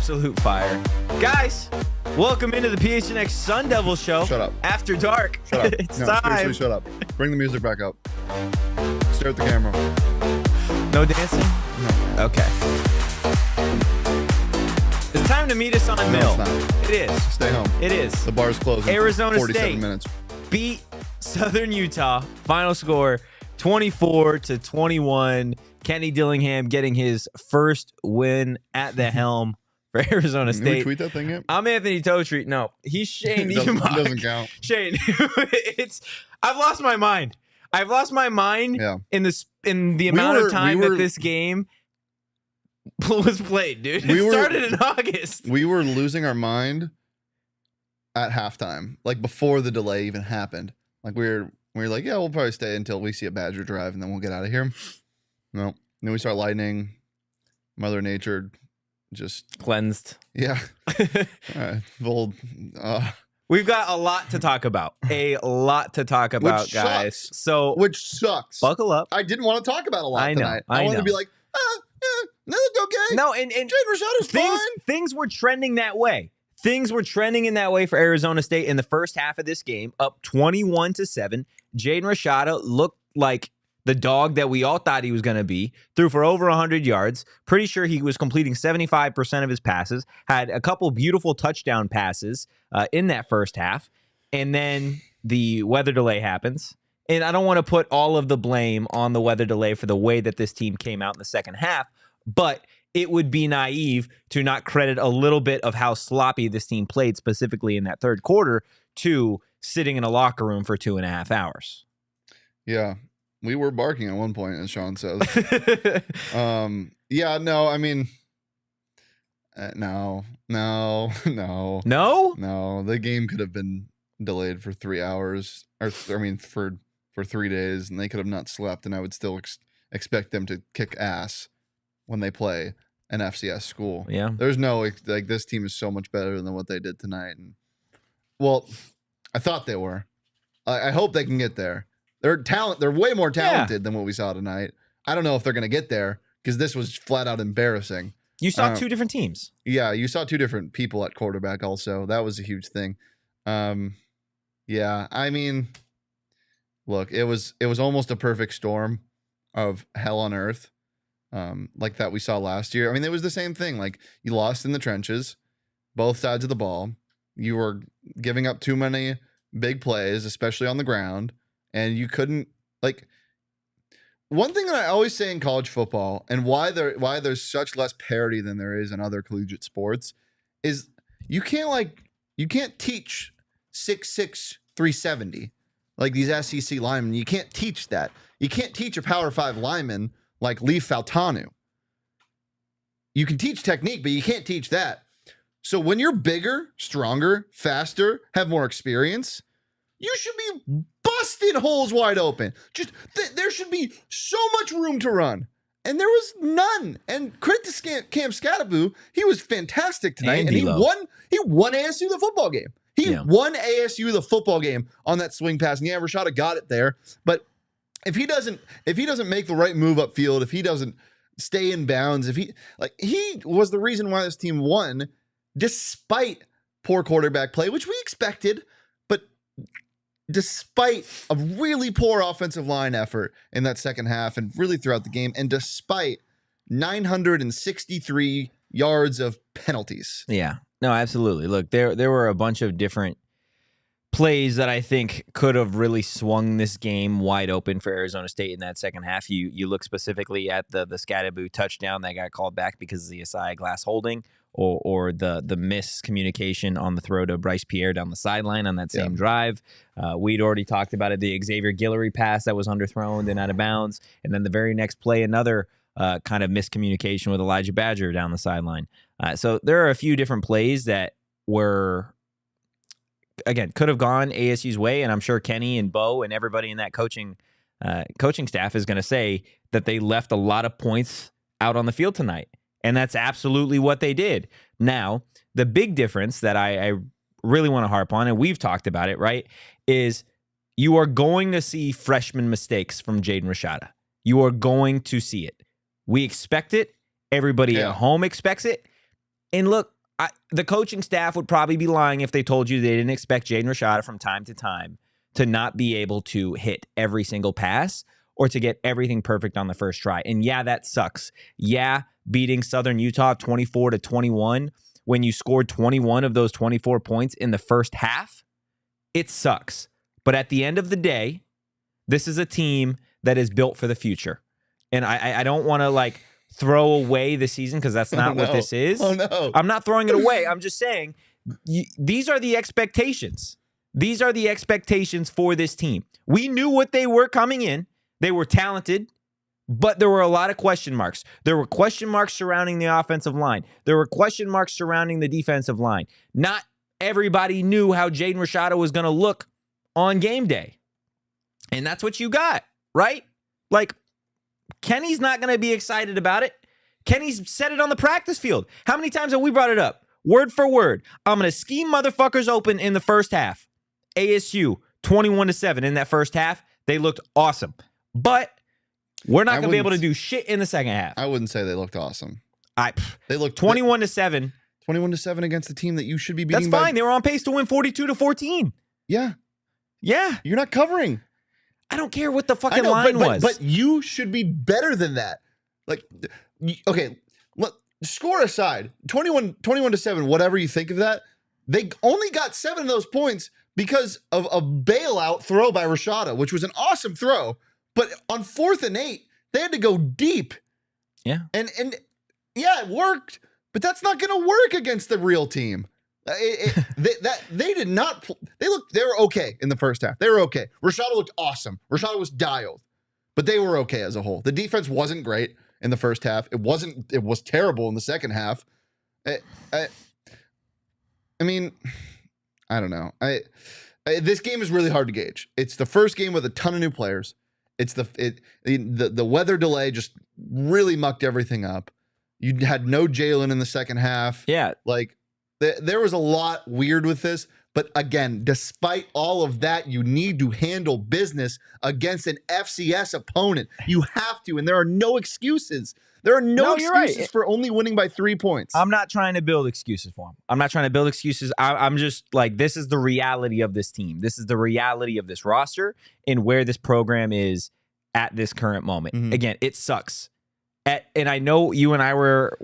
Absolute fire. Guys, welcome into the PHNX Sun Devils show. Shut up. After dark. Shut up. It's no, time. seriously, shut up. Bring the music back up. Stare at the camera. No dancing? No. Okay. It's time to meet us on No, Mill. it's not. It is. Stay home. It is. The bar's closed in Arizona 47 State minutes. beat Southern Utah. Final score 24-21. Kenny Dillingham getting his first win at the helm for Arizona Did we State. tweet that thing yet? I'm Anthony Totri. No, he's Shane. It doesn't count. Shane, I've lost my mind. I've lost my mind Yeah. in the amount of time that this game was played, dude. It started in August. We were losing our mind at halftime, like before the delay even happened. Like we were like, yeah, we'll probably stay until we see a Badger drive and then we'll get out of here. No. Then we start lightning. Mother Nature just Cleansed. yeah. All right. Bold. We've got a lot to talk about. A lot to talk about, Which guys. sucks. So Which sucks. buckle up. I didn't want to talk about a lot I know, tonight. I wanted know. to be like, no, it's okay. No, and Jaden Rashada's fine. things were trending that way. Things were trending in that way for Arizona State in the first half of this game, up 21-7. Jaden Rashada looked like the dog that we all thought he was going to be. Threw for over 100 yards. Pretty sure he was completing 75% of his passes. Had a couple beautiful touchdown passes in that first half. And then the weather delay happens. And I don't want to put all of the blame on the weather delay for the way that this team came out in the second half, but it would be naive to not credit a little bit of how sloppy this team played, specifically in that third quarter, to sitting in a locker room for 2.5 hours. Yeah. We were barking at one point, as Sean says. Yeah, no, I mean, no. No? The game could have been delayed for 3 hours, or for 3 days, and they could have not slept, and I would still expect them to kick ass when they play an FCS school. Yeah. There's no, like, this team is so much better than what they did tonight. And, well, I thought they were. I hope they can get there. They're way more talented than what we saw tonight. I don't know if they're going to get there because this was flat out embarrassing. You saw two different teams. Yeah, you saw two different people at quarterback also. That was a huge thing. Yeah, I mean, look, it was almost a perfect storm of hell on earth, like that we saw last year. I mean, it was the same thing. Like, you lost in the trenches, both sides of the ball. You were giving up too many big plays, especially on the ground, and you couldn't, like, one thing that I always say in college football, and why there's such less parity than there is in other collegiate sports, is you can't teach 6'6", 370 like these SEC linemen. You can't teach that. You can't teach a Power 5 lineman like Leaf Faltanu. You can teach technique, but you can't teach that. So when you're bigger, stronger, faster, have more experience, you should be busting holes wide open. Just there should be so much room to run, and there was none. And credit to Cam Scattaboo, he was fantastic tonight, and he won ASU the football game. He won ASU the football game on that swing pass. And yeah, Rashada got it there, but if he doesn't make the right move upfield, if he doesn't stay in bounds, he was the reason why this team won, despite poor quarterback play, which we expected, but despite a really poor offensive line effort in that second half and really throughout the game, and despite 963 yards of penalties. Yeah, no, absolutely. Look, there were a bunch of different plays that I think could have really swung this game wide open for Arizona State in that second half. You look specifically at the Scattaboo touchdown that got called back because of the Asai Glass holding, or the miscommunication on the throw to Bryce Pierre down the sideline on that same drive. We'd already talked about it, the Xavier Guillory pass that was underthrown and out of bounds. And then the very next play, another kind of miscommunication with Elijah Badger down the sideline. So there are a few different plays that were, again, could have gone ASU's way. And I'm sure Kenny and Bo and everybody in that coaching staff is going to say that they left a lot of points out on the field tonight. And that's absolutely what they did. Now, the big difference that I really want to harp on, and we've talked about it, right, is you are going to see freshman mistakes from Jaden Rashada. You are going to see it. We expect it. Everybody at home expects it. And look, the coaching staff would probably be lying if they told you they didn't expect Jaden Rashada from time to time to not be able to hit every single pass or to get everything perfect on the first try. And yeah, that sucks. Yeah, beating Southern Utah 24-21 when you scored 21 of those 24 points in the first half, it sucks. But at the end of the day, this is a team that is built for the future. And I don't want to like throw away the season because that's not what this is. Oh, no. I'm not throwing it away. I'm just saying these are the expectations. These are the expectations for this team. We knew what they were coming in. They were talented, but there were a lot of question marks. There were question marks surrounding the offensive line. There were question marks surrounding the defensive line. Not everybody knew how Jaden Rashada was going to look on game day. And that's what you got, right? Like, Kenny's not going to be excited about it. Kenny's said it on the practice field. How many times have we brought it up? Word for word. I'm going to scheme motherfuckers open in the first half. ASU, 21-7 in that first half. They looked awesome. But we're not going to be able to do shit in the second half. I wouldn't say they looked awesome. They looked 21-7. 21-7 against the team that you should be beating. That's fine. They were on pace to win 42-14. Yeah. Yeah. You're not covering. I don't care what the fucking line was. But you should be better than that. Like, okay, score aside, 21-7, whatever you think of that, they only got 7 of those points because of a bailout throw by Rashada, which was an awesome throw. But on 4th and 8, they had to go deep. Yeah. And yeah, it worked, but that's not going to work against the real team. They did not. They were okay in the first half. They were okay. Rashada looked awesome. Rashada was dialed, but they were okay as a whole. The defense wasn't great in the first half. It was terrible in the second half. I mean, I don't know. This game is really hard to gauge. It's the first game with a ton of new players. It's the weather delay just really mucked everything up. You had no Jalen in the second half. Yeah, like. There was a lot weird with this, but again, despite all of that, you need to handle business against an FCS opponent. You have to, and there are no excuses. There are no excuses for only winning by 3 points. I'm not trying to build excuses for them. I'm not trying to build excuses. I'm just like, this is the reality of this team. This is the reality of this roster and where this program is at this current moment. Mm-hmm. Again, it sucks. And I know you and I were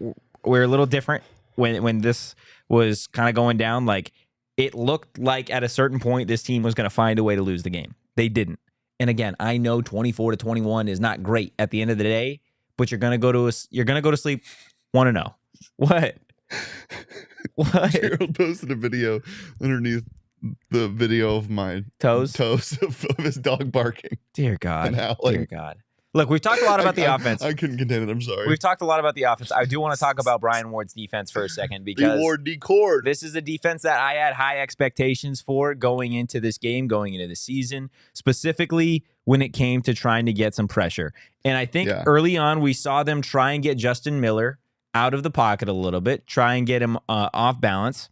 a little different when this was kind of going down. Like, it looked like at a certain point this team was going to find a way to lose the game. They didn't. And again, I know 24-21 is not great at the end of the day, but you're going to go to sleep 1-0. What? What? Gerald posted a video underneath the video of my toes of his dog barking. Dear God. Dear God. Look, we've talked a lot about the offense. I couldn't contain it. I'm sorry. We've talked a lot about the offense. I do want to talk about Brian Ward's defense for a second because this is a defense that I had high expectations for going into this game, going into the season, specifically when it came to trying to get some pressure. And I think early on we saw them try and get Justin Miller out of the pocket a little bit, try and get him off balance.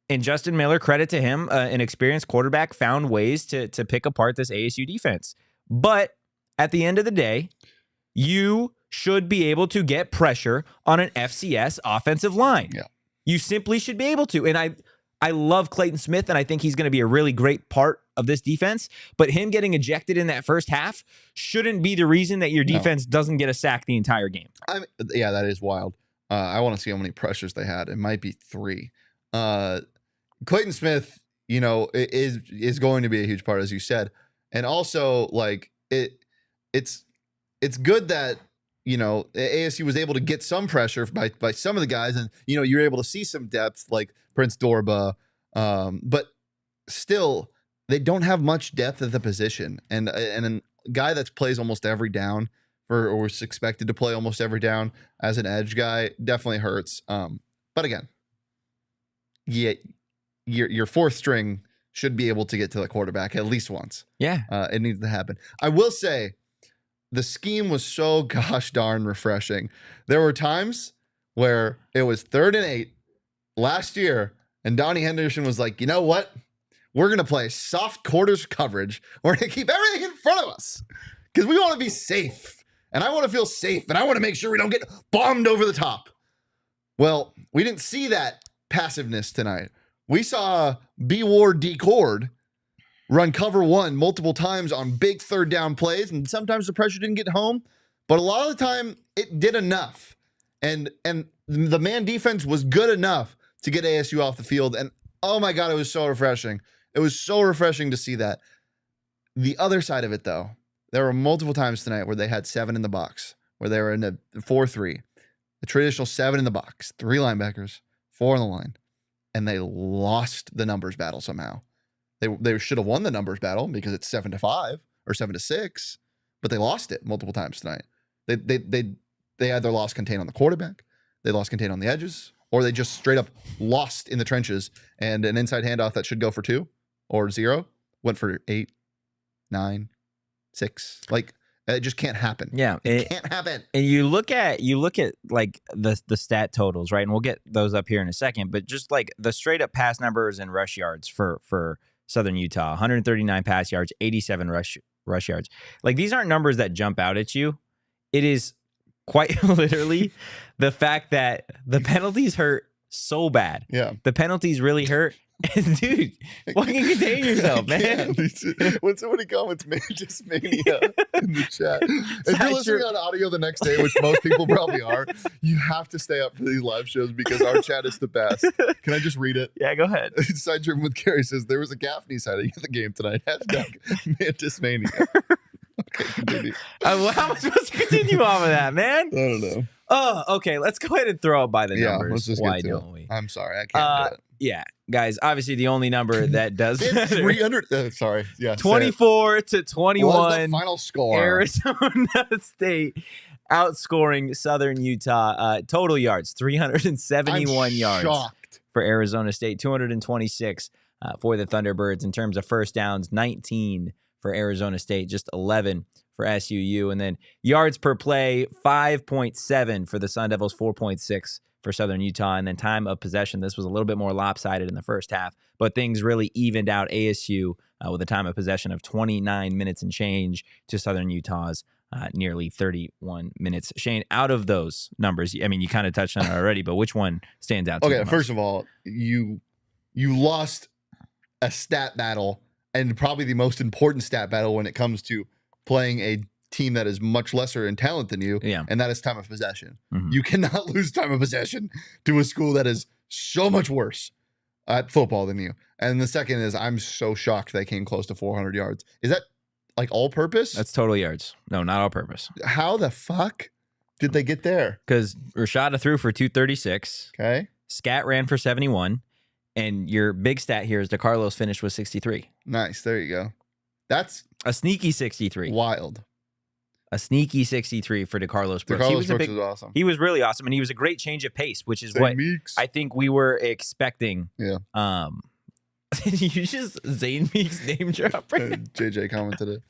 And Justin Miller, credit to him, an experienced quarterback, found ways to pick apart this ASU defense. But at the end of the day, you should be able to get pressure on an FCS offensive line. Yeah. You simply should be able to. And I love Clayton Smith, and I think he's going to be a really great part of this defense. But him getting ejected in that first half shouldn't be the reason that your defense doesn't get a sack the entire game. Yeah, that is wild. I want to see how many pressures they had. It might be 3. Clayton Smith, is going to be a huge part, as you said. And also, like, it's good that, ASU was able to get some pressure by some of the guys, and, you're able to see some depth like Prince Dorba. But still, they don't have much depth at the position. And a guy that plays almost every down or was expected to play almost every down as an edge guy definitely hurts. But again, your 4th string should be able to get to the quarterback at least once. Yeah. It needs to happen. I will say the scheme was so gosh darn refreshing. There were times where it was 3rd and 8 last year, and Donnie Henderson was like, you know what? We're going to play soft quarters coverage. We're going to keep everything in front of us because we want to be safe. And I want to feel safe, and I want to make sure we don't get bombed over the top. Well, we didn't see that passiveness tonight. We saw B. Ward D. Cord run cover one multiple times on big third down plays, and sometimes the pressure didn't get home, but a lot of the time it did enough. And the man defense was good enough to get ASU off the field. And oh my God, it was so refreshing. It was so refreshing to see that. The other side of it, though, there were multiple times tonight where they had 7 in the box, where they were in the 4-3, the traditional 7 in the box, 3 linebackers, 4 on the line, and they lost the numbers battle somehow. They should have won the numbers battle because it's 7-5 or 7-6, but they lost it multiple times tonight. They either lost contain on the quarterback, they lost contain on the edges, or they just straight up lost in the trenches, and an inside handoff that should go for 2 or 0 went for 8, 9, 6. Like, it just can't happen. Yeah, it can't happen. And you look at like the stat totals, right? And we'll get those up here in a second. But just like the straight up pass numbers and rush yards for Southern Utah, 139 pass yards, 87 rush yards. Like, these aren't numbers that jump out at you. It is quite literally the fact that the penalties hurt so bad. Yeah, the penalties really hurt. Dude, fucking contain yourself, man. When somebody comments Mantis Mania in the chat, if you're listening on audio the next day, which most people probably are, you have to stay up for these live shows because our chat is the best. Can I just read it? Yeah, go ahead. Side Driven with Gary says, there was a Gaffney sighting at the game tonight. Hashtag Mantis Mania. Okay, continue. How am I supposed to continue off of that, man? I don't know. Oh, okay. Let's go ahead and throw it by the numbers. Let's just Why get to don't we? I'm sorry, I can't do it. Yeah, guys, obviously the only number that does matter. 300. Sorry. Yeah. 24-21. What was the final score? Arizona State outscoring Southern Utah. Total yards, 371 yards shocked. For Arizona State, 226 for the Thunderbirds. In terms of first downs, 19 for Arizona State, just 11 for SUU. And then yards per play, 5.7 for the Sun Devils, 4.6 for Southern Utah. And then time of possession, this was a little bit more lopsided in the first half, but things really evened out. ASU with a time of possession of 29 minutes and change to Southern Utah's nearly 31 minutes. Shane, out of those numbers, I mean, you kind of touched on it already, but which one stands out to you the most? First of all, you lost a stat battle, and probably the most important stat battle when it comes to playing a team that is much lesser in talent than you, and that is time of possession. Mm-hmm. You cannot lose time of possession to a school that is so much worse at football than you. And the second is, I'm so shocked they came close to 400 yards. Is that like all purpose? That's total yards. No, not all purpose. How the fuck did they get there? Because Rashada threw for 236. Okay. Scat ran for 71. And your big stat here is DeCarlos finished with 63. Nice. There you go. That's a sneaky 63. Wild. A sneaky 63 for DeCarlos Brooks. DeCarlos Brooks was awesome. He was really awesome, and he was a great change of pace, which is what Meeks. I think we were expecting. Yeah. You just Zane Meeks name drop. JJ commented it.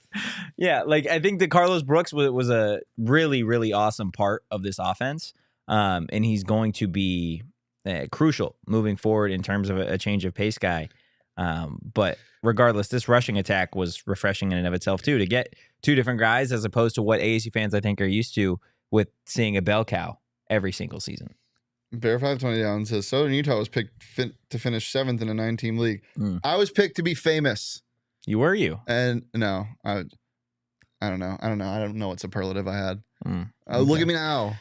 Yeah, like I think DeCarlos Brooks was a really, really awesome part of this offense, and he's going to be crucial moving forward in terms of a change of pace guy. But regardless, this rushing attack was refreshing in and of itself too, to get 2 different guys as opposed to what ASU fans I think are used to with seeing a bell cow every single season. Bear 520 down says Southern Utah was picked to finish 7th in a 9-team league. I was picked to be famous. Were you? And no, I don't know. I don't know what superlative I had. Okay. Look at me now.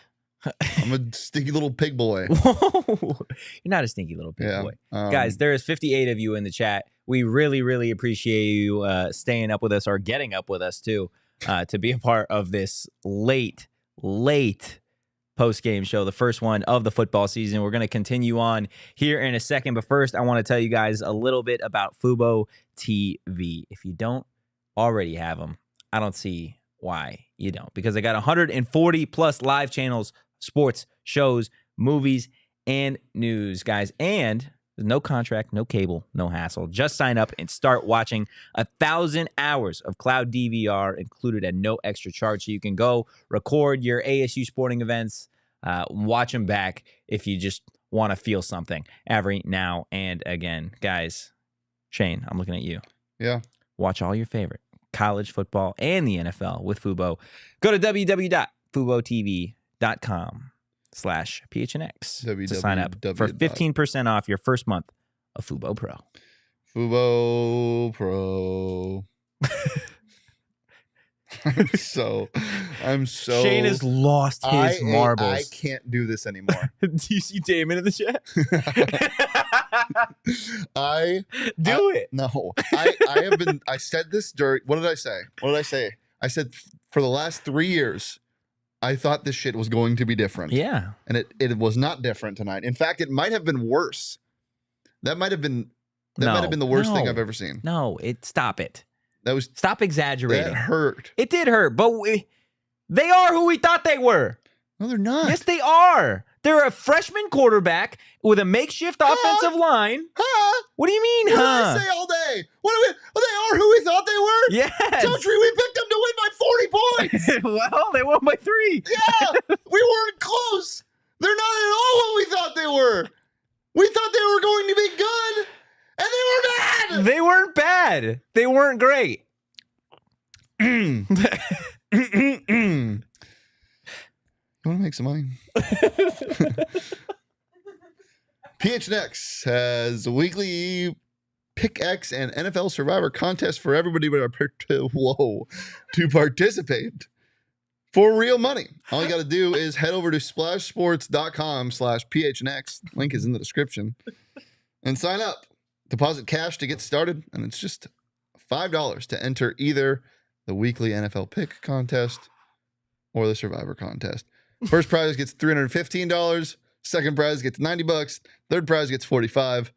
I'm a stinky little pig boy. Whoa. You're not a stinky little pig boy. Guys, there is 58 of you in the chat. We really, really appreciate you staying up with us or getting up with us too to be a part of this late post-game show, the first one of the football season. We're going to continue on here in a second, but first I want to tell you guys a little bit about Fubo TV. If you don't already have them, I don't see why you don't, because I got 140 plus live channels, sports, shows, movies, and news, guys. And there's no contract, no cable, no hassle. Just sign up and start watching 1,000 hours of cloud DVR included at no extra charge. So you can go record your ASU sporting events, watch them back if you just want to feel something every now and again. Guys, Shane, I'm looking at you. Yeah. Watch all your favorite college football and the NFL with Fubo. Go to www.fubotv.com. to sign up for www. 15% off your first month of Fubo Pro. Fubo Pro. I'm so Shane has lost his marbles. I can't do this anymore. Do you see Damon in the chat? Do it. No. I said this during, what did I say? I said for the last 3 years, I thought this shit was going to be different. Yeah. And it was not different tonight. In fact, it might have been worse. That might have been the worst thing I've ever seen. No, stop it. Stop That exaggerating. hurt. It did hurt, but they are who we thought they were. No, they're not. Yes, they are. They're a freshman quarterback with a makeshift offensive line. What do you mean, What did I say all day? They are who we thought they were? Yes. Totri, we picked them to win by 40 points. Well, they won by 3. Yeah, we weren't close. They're not at all what we thought they were. We thought they were going to be good, and they were bad. They weren't bad. They weren't great. You want to make some money? PHNX has a weekly Pick X and NFL Survivor contest for everybody to participate for real money. All you got to do is head over to splashsports.com/PHNX. Link is in the description. And sign up. Deposit cash to get started, and it's just $5 to enter either the weekly NFL pick contest or the Survivor contest. First prize gets $315. Second prize gets $90. Third prize gets $45,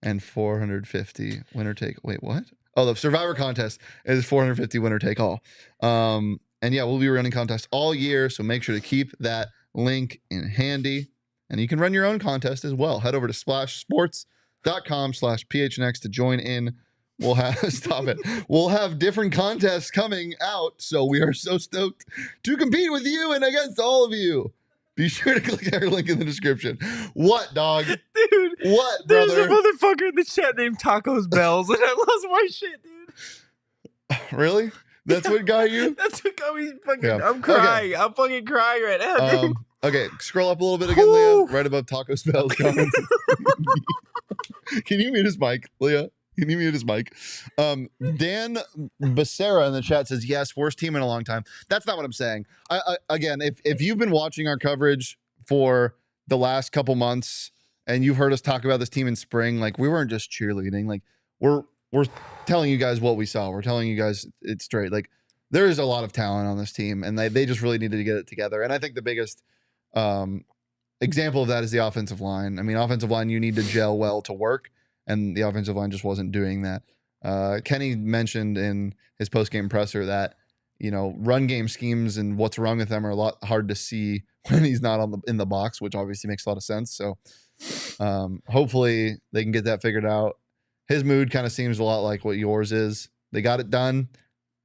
and $450 winner take. Wait, what? Oh, the Survivor contest is $450 winner take all. And yeah, we'll be running contests all year, so make sure to keep that link in handy. And you can run your own contest as well. Head over to splashsports.com/PHNX to join in. We'll have We'll have different contests coming out, so we are so stoked to compete with you and against all of you. Be sure to click our link in the description. What, dog? Dude. What, brother? There's a motherfucker in the chat named Tacos Bells, and I lost my shit, dude. Really? That's what got you? That's what got me fucking... Yeah. I'm crying. Okay. I'm fucking crying right now, dude. Okay, scroll up a little bit again, Leah. Right above Taco Spell's comments. Can you mute his mic, Leah? Can you mute his mic? Dan Becerra in the chat says, yes, worst team in a long time. That's not what I'm saying. Again, if you've been watching our coverage for the last couple months and you've heard us talk about this team in spring, like we weren't just cheerleading. Like we're telling you guys what we saw. We're telling you guys it's straight. Like there is a lot of talent on this team, and they just really needed to get it together. And I think the biggest example of that is the offensive line. I mean, offensive line, you need to gel well to work, and the offensive line just wasn't doing that. Kenny mentioned in his post-game presser that, you know, run game schemes and what's wrong with them are a lot hard to see when he's not in the box, which obviously makes a lot of sense. So hopefully they can get that figured out. His mood kind of seems a lot like what yours is. They got it done.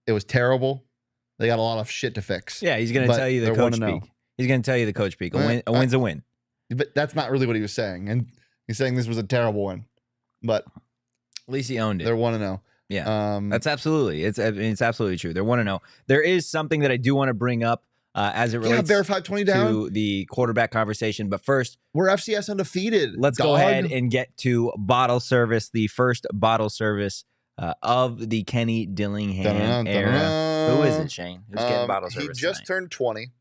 It was terrible. They got a lot of shit to fix. Yeah, he's going to tell you the coach speak. He's going to tell you the coach speak. A win's a win. But that's not really what he was saying. And he's saying this was a terrible win. But at least he owned it. They're 1-0. Yeah, that's absolutely. It's absolutely true. They're 1-0. There is something that I do want to bring up as it relates Bear 520 down to the quarterback conversation. But first, we're FCS undefeated. Let's go ahead and get to bottle service, the first bottle service of the Kenny Dillingham era. Who is it, Shane? Who's getting bottle service? He just turned 20.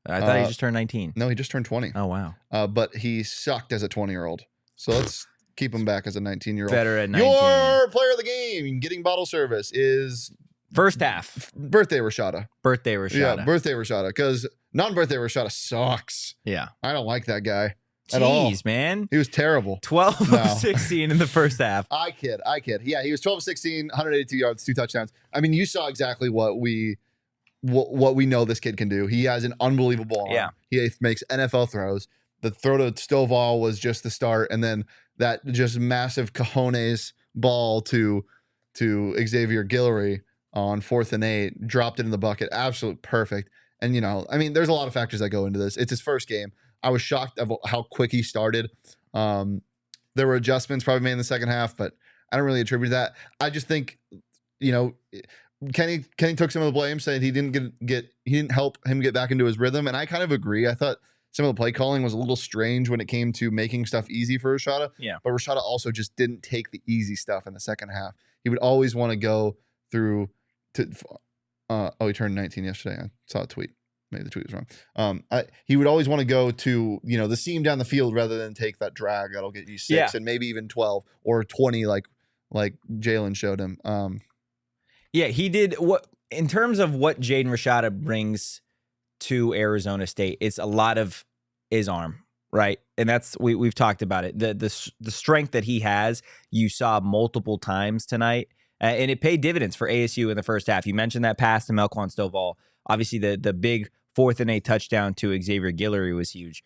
I thought he just turned 19. No, he just turned 20. Oh, wow. But he sucked as a 20-year-old. So let's keep him back as a 19-year-old. Better at 19. Your player of the game getting bottle service is... First half. Birthday Rashada. Birthday Rashada. Yeah, Birthday Rashada. Because non-birthday Rashada sucks. Yeah. I don't like that guy at all. Jeez, man. He was terrible. 12 of 16 in the first half. I kid. Yeah, he was 12 of 16, 182 yards, 2 touchdowns. I mean, you saw exactly what we know this kid can do. He has an unbelievable arm. Yeah. He makes NFL throws. The throw to Stovall was just the start, and then that just massive cojones ball to Xavier Guillory on 4th and 8, dropped it in the bucket. Absolute perfect. And, you know, I mean, there's a lot of factors that go into this. It's his first game. I was shocked of how quick he started. There were adjustments probably made in the second half, but I don't really attribute that. I just think, you know, Kenny took some of the blame, saying he didn't help him get back into his rhythm, and I kind of agree. I thought some of the play calling was a little strange when it came to making stuff easy for Rashada. Yeah. But Rashada also just didn't take the easy stuff in the second half. He would always want to go through to he turned 19 yesterday. I saw a tweet. Maybe the tweet was wrong. He would always want to go to, the seam down the field rather than take that drag that'll get you 6 and maybe even 12 or 20 like Jalen showed him. Yeah, he did what in terms of what Jaden Rashada brings to Arizona State. It's a lot of his arm, right? And that's we've talked about it. The strength that he has, you saw multiple times tonight, and it paid dividends for ASU in the first half. You mentioned that pass to Melquan Stovall. Obviously, the big 4th and 8 touchdown to Xavier Guillory was huge.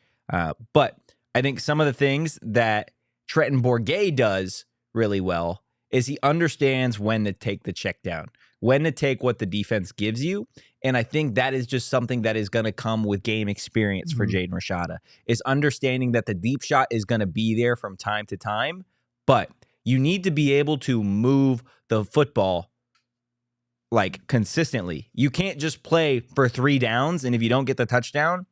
But I think some of the things that Trenton Bourguet does really well is he understands when to take the check down, when to take what the defense gives you. And I think that is just something that is going to come with game experience for Jaden Rashada, is understanding that the deep shot is going to be there from time to time, but you need to be able to move the football like consistently. You can't just play for 3 downs, and if you don't get the touchdown,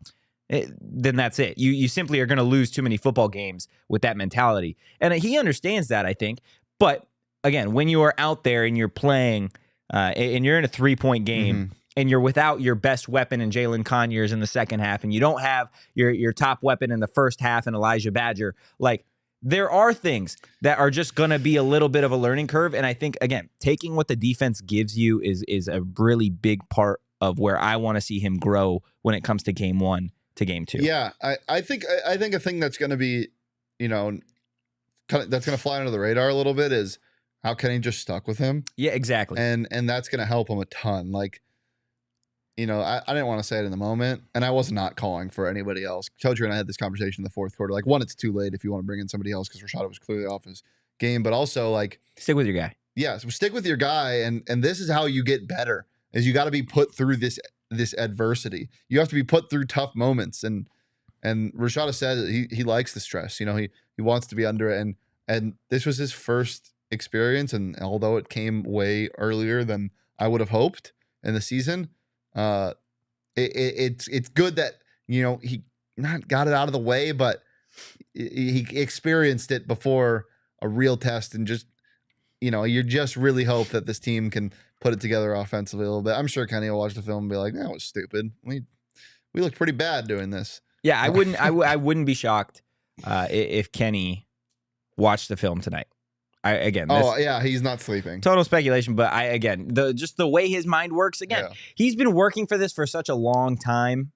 then that's it. You simply are going to lose too many football games with that mentality. And he understands that, I think. But again, when you are out there and you're playing and you're in a 3-point game and you're without your best weapon in Jalen Conyers in the second half, and you don't have your top weapon in the first half in Elijah Badger, like, there are things that are just going to be a little bit of a learning curve. And I think, again, taking what the defense gives you is a really big part of where I want to see him grow when it comes to game 1 to game 2. Yeah, I think a thing that's going to be, that's going to fly under the radar a little bit is how Kenny just stuck with him. Yeah, exactly. And that's going to help him a ton. Like, I didn't want to say it in the moment, and I was not calling for anybody else. Coach and I had this conversation in the fourth quarter. Like, one, it's too late if you want to bring in somebody else because Rashada was clearly off his game, but also, like, stick with your guy. Yeah, so stick with your guy, and this is how you get better. Is you got to be put through this adversity. You have to be put through tough moments, and Rashada said he likes the stress. He wants to be under it, and this was his first experience, and although it came way earlier than I would have hoped in the season. It's good that he not got it out of the way, but he experienced it before a real test, and just you just really hope that this team can put it together offensively a little bit. I'm sure Kenny will watch the film and be like, "That was stupid. We looked pretty bad doing this." Yeah, I wouldn't be shocked if Kenny watched the film tonight. He's not sleeping. Total speculation, but just the way his mind works, he's been working for this for such a long time,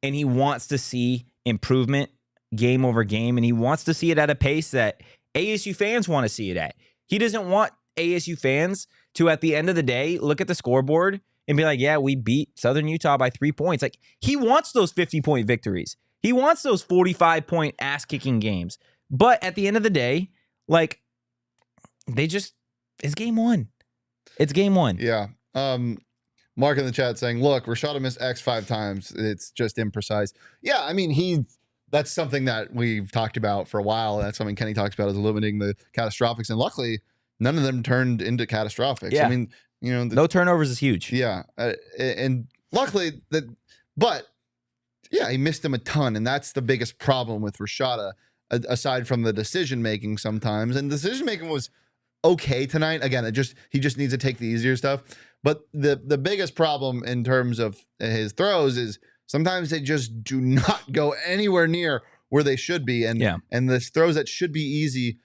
and he wants to see improvement game over game, and he wants to see it at a pace that ASU fans want to see it at. He doesn't want ASU fans to, at the end of the day, look at the scoreboard and be like, yeah, we beat Southern Utah by 3 points. Like, he wants those 50-point victories. He wants those 45-point ass-kicking games. But at the end of the day, like, it's game 1. It's game 1. Yeah. Mark in the chat saying, look, Rashada missed X 5 times. It's just imprecise. Yeah, I mean, that's something that we've talked about for a while. That's something Kenny talks about, is limiting the catastrophics. And luckily, none of them turned into catastrophics. Yeah. I mean, no turnovers is huge. Yeah. And luckily, he missed him a ton. And that's the biggest problem with Rashada, aside from the decision-making sometimes. And the decision-making was okay tonight. Again, he just needs to take the easier stuff. But the biggest problem in terms of his throws is sometimes they just do not go anywhere near where they should be. And the throws that should be easy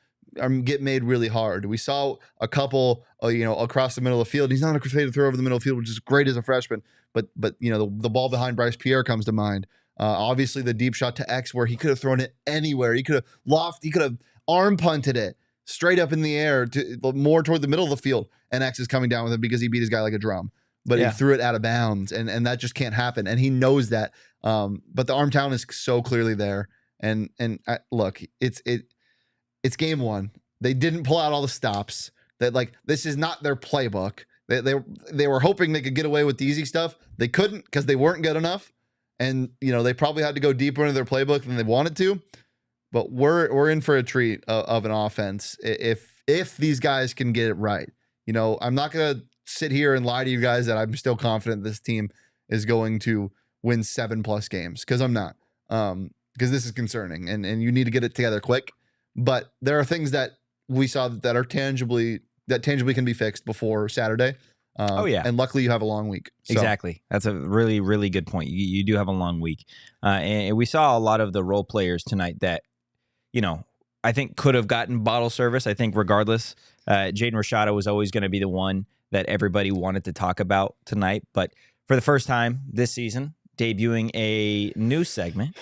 get made really hard. We saw a couple, across the middle of the field. He's not afraid to throw over the middle of the field, which is great as a freshman. But the ball behind Bryce Pierre comes to mind. Obviously, the deep shot to X, where he could have thrown it anywhere. He could have arm punted it straight up in the air to more toward the middle of the field, and X is coming down with it because he beat his guy like a drum. But he threw it out of bounds, and that just can't happen. And he knows that. But the arm talent is so clearly there. And look, it's game 1. They didn't pull out all the stops. This is not their playbook. They were hoping they could get away with the easy stuff. They couldn't because they weren't good enough. And they probably had to go deeper into their playbook than they wanted to. But we're in for a treat of an offense if these guys can get it right. I'm not gonna sit here and lie to you guys that I'm still confident this team is going to win 7+ games, because I'm not. because this is concerning and you need to get it together quick. But there are things that we saw that are tangibly can be fixed before Saturday. Oh, yeah. And luckily you have a long week. So. Exactly. That's a really, really good point. You do have a long week. And we saw a lot of the role players tonight that, I think could have gotten bottle service. I think regardless, Jaden Rashada was always going to be the one that everybody wanted to talk about tonight. But for the first time this season, debuting a new segment,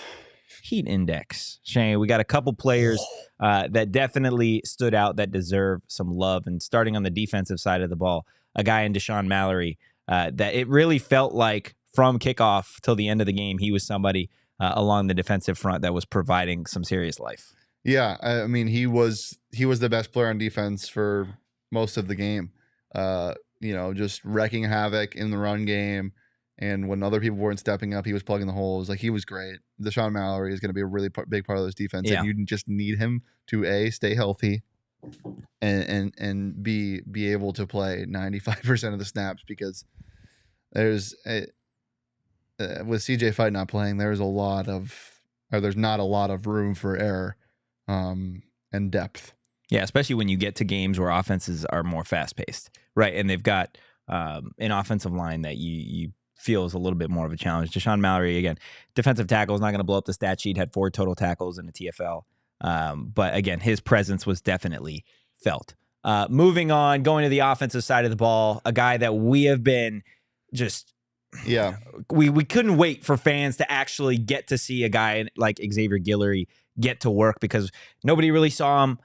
Heat Index. Shane, we got a couple players that definitely stood out that deserve some love. And starting on the defensive side of the ball, a guy in Deshaun Mallory that it really felt like from kickoff till the end of the game, he was somebody along the defensive front that was providing some serious life. Yeah, I mean, he was the best player on defense for most of the game. Just wrecking havoc in the run game. And when other people weren't stepping up, he was plugging the holes. Like, he was great. Deshaun Mallory is going to be a really big part of this defense. Yeah. And you just need him to stay healthy and be able to play 95% of the snaps, because with CJ Fight not playing, there's not a lot of room for error and depth. Yeah, especially when you get to games where offenses are more fast-paced, right? And they've got an offensive line that you feel is a little bit more of a challenge. Deshaun Mallory, again, defensive tackle, is not going to blow up the stat sheet, had 4 total tackles in the TFL. But again, his presence was definitely felt. Moving on, going to the offensive side of the ball, a guy that we have been just... Yeah. We couldn't wait for fans to actually get to see a guy like Xavier Guillory get to work, because nobody really saw him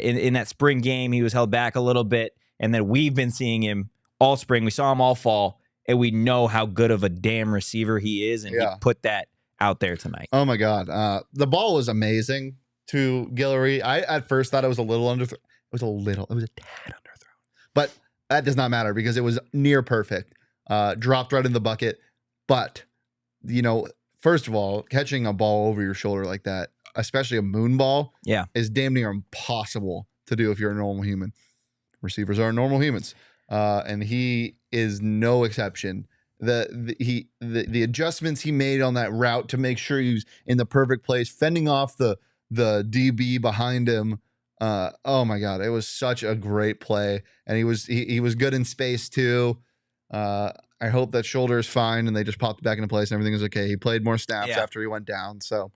in that spring game. He was held back a little bit, and then we've been seeing him all spring. We saw him all fall, and we know how good of a damn receiver he is, and he put that out there tonight. Oh, my God. The ball was amazing to Guillory. I at first thought it was a little underthrown. It was a tad underthrown. But that does not matter, because it was near perfect. Dropped right in the bucket. But, first of all, catching a ball over your shoulder like that, especially a moon ball, is damn near impossible to do if you're a normal human. Receivers are normal humans. And he is no exception. The adjustments he made on that route to make sure he was in the perfect place, fending off the DB behind him. Oh my God, it was such a great play. And he was good in space too. I hope that shoulder is fine and they just popped back into place and everything is okay. He played more snaps after he went down. So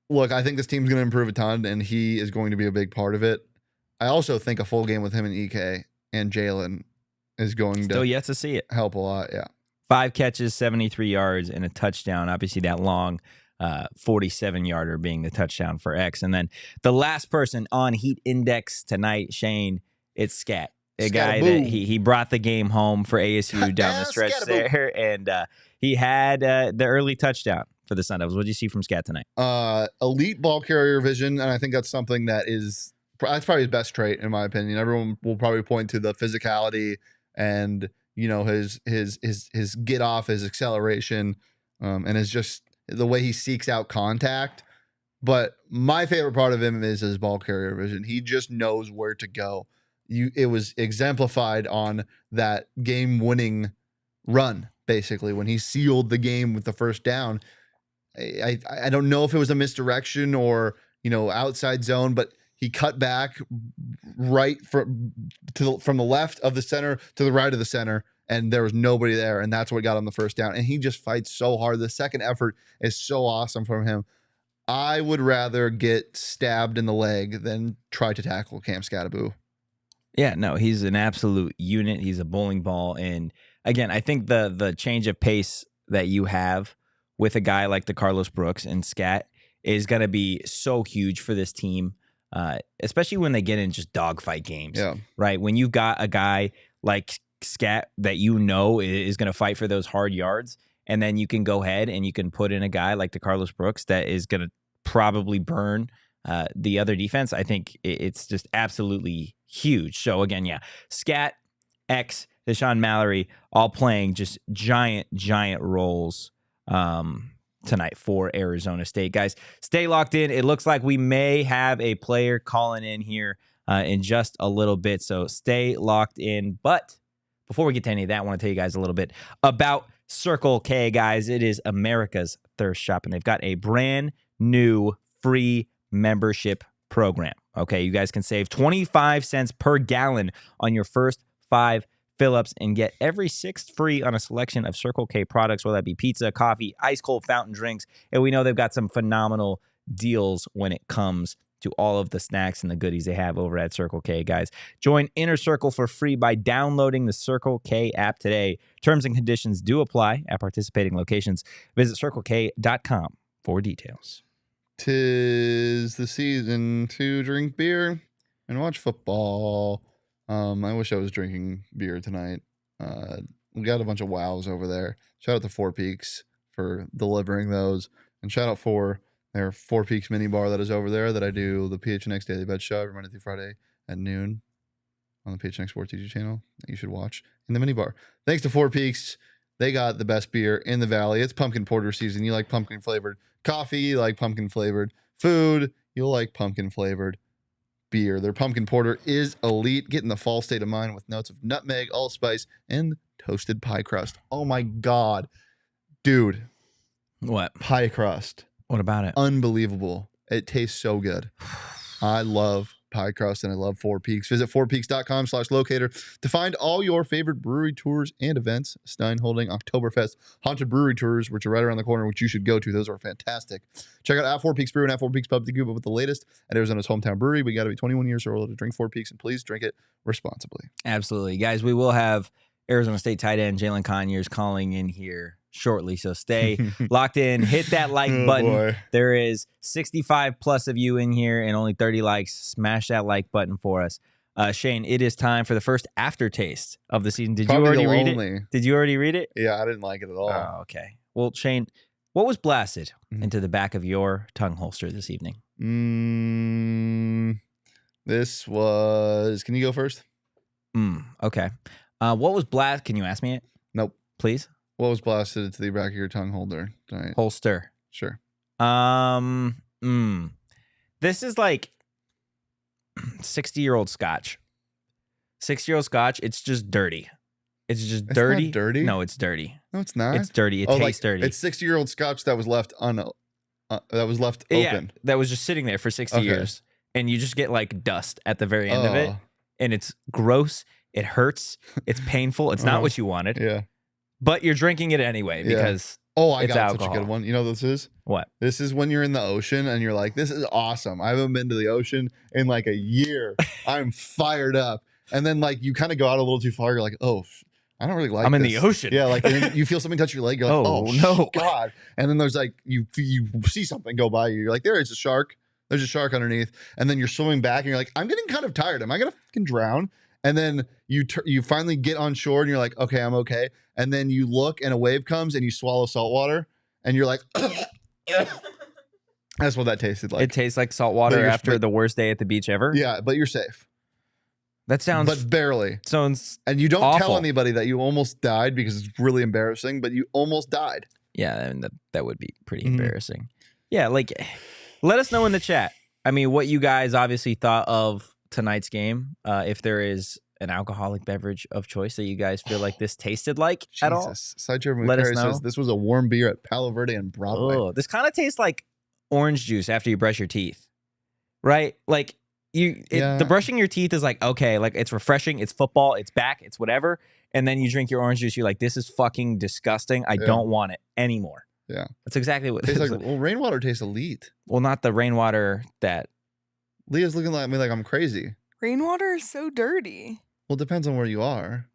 look, I think this team's going to improve a ton, and he is going to be a big part of it. I also think a full game with him and EK and Jalen is going Still yet to see it. Help a lot. Yeah. 5 catches, 73 yards, and a touchdown. Obviously, that long 47-yarder being the touchdown for X. And then the last person on Heat Index tonight, Shane, it's Scat. A guy that he brought the game home for ASU down the stretch there, and he had the early touchdown for the Sun Devils. What did you see from Scat tonight? Elite ball carrier vision, and I think that's something that's probably his best trait, in my opinion. Everyone will probably point to the physicality and his get off, his acceleration, and his just the way he seeks out contact. But my favorite part of him is his ball carrier vision. He just knows where to go. It was exemplified on that game-winning run, basically, when he sealed the game with the first down. I don't know if it was a misdirection or outside zone, but he cut back right from the left of the center to the right of the center, and there was nobody there, and that's what got him the first down. And he just fights so hard. The second effort is so awesome from him. I would rather get stabbed in the leg than try to tackle Cam Scattaboo. Yeah, no, he's an absolute unit. He's a bowling ball. And again, I think the change of pace that you have with a guy like the Carlos Brooks and Scat is going to be so huge for this team, especially when they get in just dogfight games. Yeah. Right? When you've got a guy like Scat that is going to fight for those hard yards, and then you can go ahead and you can put in a guy like the Carlos Brooks that is going to probably burn the other defense. I think it's just absolutely huge. So again, Scat, X, Deshaun Mallory, all playing just giant roles tonight for Arizona State. Guys, stay locked in. It looks like we may have a player calling in here in just a little bit, so stay locked in. But before we get to any of that, I want to tell you guys a little bit about Circle K, guys. It is America's thirst shop, and they've got a brand new free membership program. Okay, you guys can save 25 cents per gallon on your first 5 fill-ups and get every 6th free on a selection of Circle K products, whether that be pizza, coffee, ice-cold fountain drinks. And we know they've got some phenomenal deals when it comes to all of the snacks and the goodies they have over at Circle K, guys. Join Inner Circle for free by downloading the Circle K app today. Terms and conditions do apply at participating locations. Visit CircleK.com for details. 'Tis the season to drink beer and watch football. I wish I was drinking beer tonight. We got a bunch of wows over there. Shout out to Four Peaks for delivering those. And shout out for their Four Peaks mini bar that is over there that I do the PHNX Daily Bet Show every Monday through Friday at noon on the PHNX Sports TV channel that you should watch in the mini bar. Thanks to Four Peaks. They got the best beer in the valley. It's pumpkin porter season. You like pumpkin flavored coffee, you like pumpkin flavored food, you'll like pumpkin flavored beer. Their pumpkin porter is elite. Get in the fall state of mind with notes of nutmeg, allspice, and toasted pie crust. Oh my God. Dude. What? Pie crust. What about it? Unbelievable. It tastes so good. I love pie crust and I love Four Peaks. Visit fourpeaks.com/locator to find all your favorite brewery tours and events. Stein holding Oktoberfest Haunted Brewery Tours, which are right around the corner, which you should go to. Those are fantastic. Check out at Four Peaks Brew and at Four Peaks Pub to keep up with the latest at Arizona's hometown brewery. We got to be 21 years or older to drink Four Peaks, and please drink it responsibly. Absolutely. Guys, we will have Arizona State tight end Jalen Conyers calling in here shortly, so stay locked in. Hit that like button. Boy. There is 65 plus of you in here and only 30 likes. Smash that like button for us. Shane, it is time for the first aftertaste of the season. Did Probably you already read lonely. it? Did you already read it? Yeah, I didn't like it at all. Oh, okay. Well, Shane, what was blasted into the back of your tongue holster this evening? This was... Can you go first? Okay. What was blast? Can you ask me it? Nope. Please? What was blasted into the back of your tongue holder tonight? Holster. Sure. This is like 60-year-old scotch. 60-year-old scotch. It's just dirty. It's just It's dirty. not dirty? No, it's dirty. No, it's not. It's dirty. It tastes dirty. It's 60-year-old scotch that was left open. Yeah, that was just sitting there for 60 years, and you just get like dust at the very end of it, and it's gross. It hurts. It's painful. It's not what you wanted. Yeah. But you're drinking it anyway because I it's got alcohol. such a good one. You know what this is? What? This is when you're in the ocean and you're like, this is awesome. I haven't been to the ocean in like a year. I'm fired up. And then like you kind of go out a little too far. You're like, oh, I don't really like I'm this. in the ocean. Yeah, like and then you feel something touch your leg. You're like, Oh, oh no. God. And then there's like, you see something go by you. You're like, there is a shark. There's a shark underneath. And then you're swimming back and you're like, I'm getting kind of tired. Am I going to fucking drown? And then you finally get on shore and you're like, okay, I'm okay. And then you look and a wave comes and you swallow salt water and you're like, that's what that tasted like. It tastes like salt water after the worst day at the beach ever. Yeah, but you're safe. That sounds. But barely. Sounds. And you don't awful. tell anybody that you almost died because it's really embarrassing, but you almost died. Yeah, I mean, that would be pretty embarrassing. Yeah, like, let us know in the chat. I mean, what you guys obviously thought of tonight's game. If there is an alcoholic beverage of choice that you guys feel like this tasted like at all. Sideshow Let us Macari know. says this was a warm beer at Palo Verde and Broadway. Oh, this kind of tastes like orange juice after you brush your teeth, right? Like the brushing your teeth is like, okay, like it's refreshing, it's football, it's back, it's whatever. And then you drink your orange juice, you're like, this is fucking disgusting. I don't want it anymore. Yeah. That's exactly what it tastes like. Well, rainwater tastes elite. Well, not the rainwater that. Leah's looking at me like I'm crazy. Rainwater is so dirty. Well, it depends on where you are.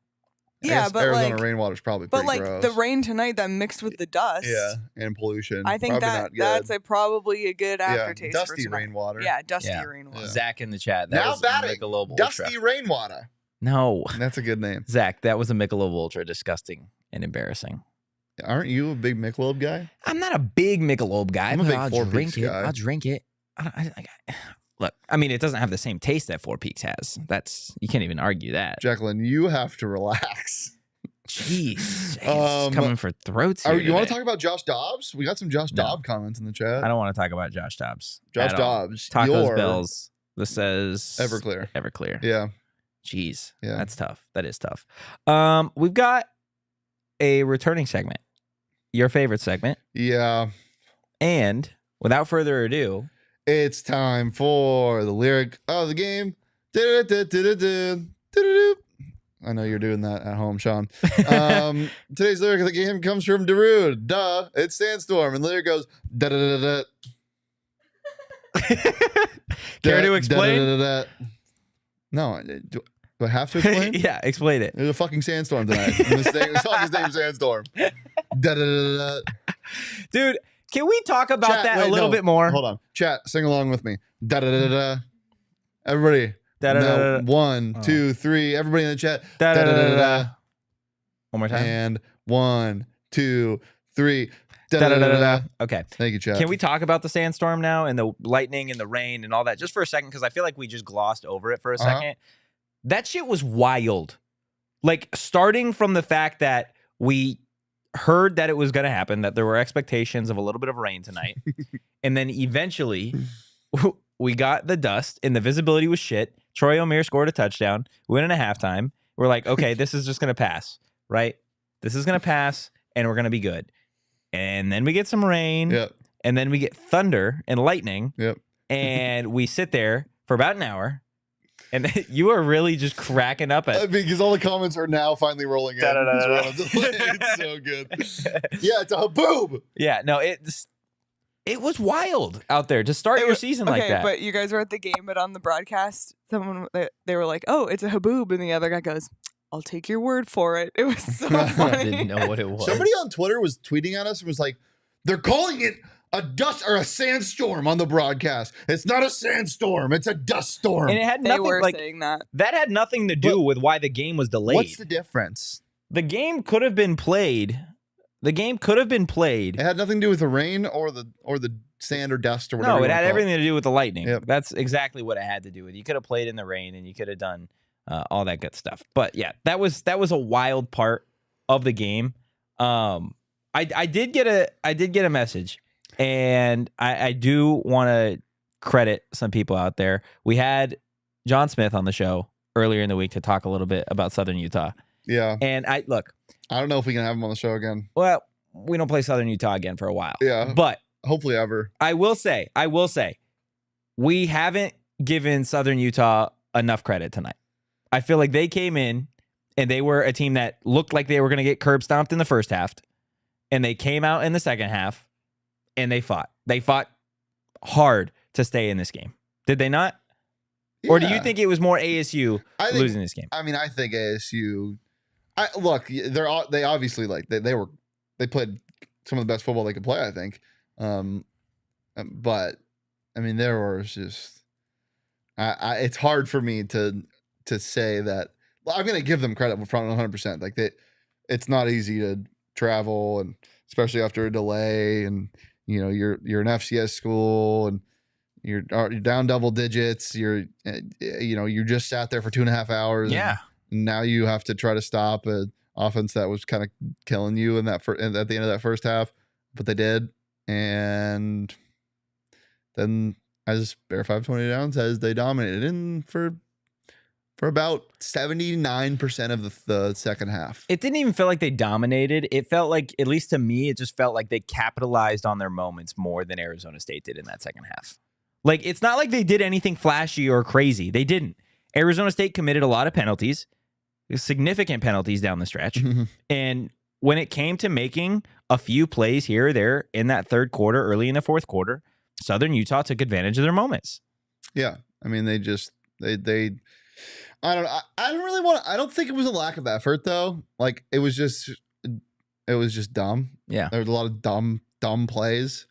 Yeah, but Arizona like rainwater's probably but pretty like gross. the rain tonight that mixed with the dust. Yeah, and pollution. I think probably that's probably a good aftertaste. Dusty for tonight. rainwater. Yeah, dusty rainwater. Yeah. Zach in the chat. That Now was batting, Michelob Dusty Ultra. Rainwater. No, That's a good name. Zach, that was a Michelob Ultra. Disgusting and embarrassing. Aren't you a big Michelob guy? I'm not a big Michelob guy, I'm a but big I'll Four drink Peaks it. guy. I'll drink it. Look, I mean, it doesn't have the same taste that Four Peaks has. You can't even argue that. Jacqueline, you have to relax. Jeez, it's coming for throats here You want to today. talk about Josh Dobbs? We got some Josh Dobbs comments in the chat. I don't want to talk about Josh Dobbs. Josh at all. Dobbs. Tacos your Bells. This says Everclear. Everclear. Yeah. Jeez. Yeah. That's tough. That is tough. We've got a returning segment, your favorite segment. Yeah. And without further ado, it's time for the lyric of the game. I know you're doing that at home, Sean. Today's lyric of the game comes from Darude. Duh, it's Sandstorm. And the lyric goes, da da da da. Care to explain? No, do I have to explain? Yeah, explain it. There's a fucking sandstorm tonight. The song is named Sandstorm. Da da da da. Dude, can we talk about Chat, that wait, a little no, bit more? Hold on. Chat, sing along with me. Da da da da. Everybody. Da, da, da, da, da. 1, 2, 3. Everybody in the chat. Da, da, da, da, da. One more time. And 1, 2, 3. Da, da, da, da, da. Okay. Thank you, chat. Can we talk about the sandstorm now and the lightning and the rain and all that just for a second? Because I feel like we just glossed over it for a second. That shit was wild. Like, starting from the fact that we heard that it was going to happen, that there were expectations of a little bit of rain tonight. And then eventually we got the dust and the visibility was shit. Troy O'Meara scored a touchdown. We went into halftime. We're like, okay, this is just going to pass, right? This is going to pass and we're going to be good. And then we get some rain. Yep. And then we get thunder and lightning. Yep. And we sit there for about an hour. And you are really just cracking up at because all the comments are now finally rolling in. It's so good. Yeah, it's a haboob. Yeah, no, it was wild out there to start your season like that. But you guys were at the game, but on the broadcast, they were like, "Oh, it's a haboob," and the other guy goes, "I'll take your word for it." It was so funny. I didn't know what it was. Somebody on Twitter was tweeting at us and was like, "They're calling it a dust or a sandstorm on the broadcast. It's not a sandstorm, it's a dust storm." And it had They nothing were like saying that. that had nothing to do with why the game was delayed. What's the difference? The game could have been played. The game could have been played. It had nothing to do with the rain or the sand or dust or whatever. No, it had everything to do with the lightning. Yep. That's exactly what it had to do with. You could have played in the rain and you could have done all that good stuff. But yeah, that was a wild part of the game. I did get a message, and I do want to credit some people out there. We had John Smith on the show earlier in the week to talk a little bit about Southern Utah. Yeah. And I don't know if we can have him on the show again. Well, we don't play Southern Utah again for a while. Yeah. But hopefully ever. I will say, we haven't given Southern Utah enough credit tonight. I feel like they came in and they were a team that looked like they were going to get curb stomped in the first half, and they came out in the second half and they fought. They fought hard to stay in this game. Did they not? Yeah. Or do you think it was more ASU losing this game? I mean, I think ASU. Look, they obviously they played some of the best football they could play, I think. But I mean, there was just it's hard for me to say that. I'm going to give them credit from 100%. Like it's not easy to travel, and especially after a delay, and you're an FCS school, and you're down double digits. You just sat there for 2.5 hours. Yeah. And now you have to try to stop an offense that was kind of killing you at the end of that first half, but they did. And then, as Bear 520 down says, they dominated in for about 79% of the second half. It didn't even feel like they dominated. It felt like, at least to me, it just felt like they capitalized on their moments more than Arizona State did in that second half. Like, it's not like they did anything flashy or crazy. They didn't. Arizona State committed a lot of penalties, significant penalties down the stretch. Mm-hmm. And when it came to making a few plays here or there in that third quarter, early in the fourth quarter, Southern Utah took advantage of their moments. Yeah. I mean, they I don't think it was a lack of effort though. Like it was just dumb. Yeah. There was a lot of dumb plays.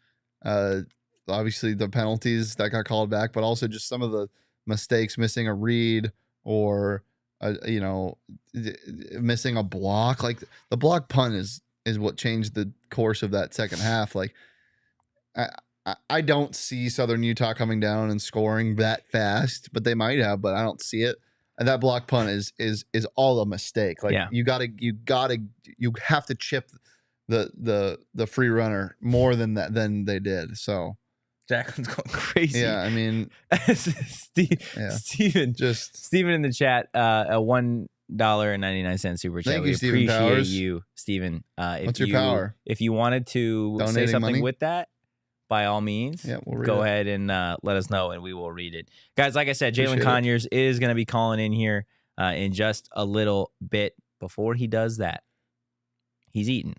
Obviously the penalties that got called back, but also just some of the mistakes, missing a read or missing a block. Like the block punt is what changed the course of that second half. Like I don't see Southern Utah coming down and scoring that fast, but they might have, but I don't see it. And that block punt is all a mistake. Like you have to chip the free runner more than they did. So Jacqueline's going crazy. Yeah, I mean, Steven in the chat, one $1.99 super chat. Thank We you, Stephen appreciate Powers. you, Stephen. What's your power? If you wanted to say Donating something money? with that, by all means, Yeah, we'll read go it. ahead and let us know, and we will read it. Guys, like I said, Jalen Appreciate it. Conyers is going to be calling in here in just a little bit. Before he does that, he's eating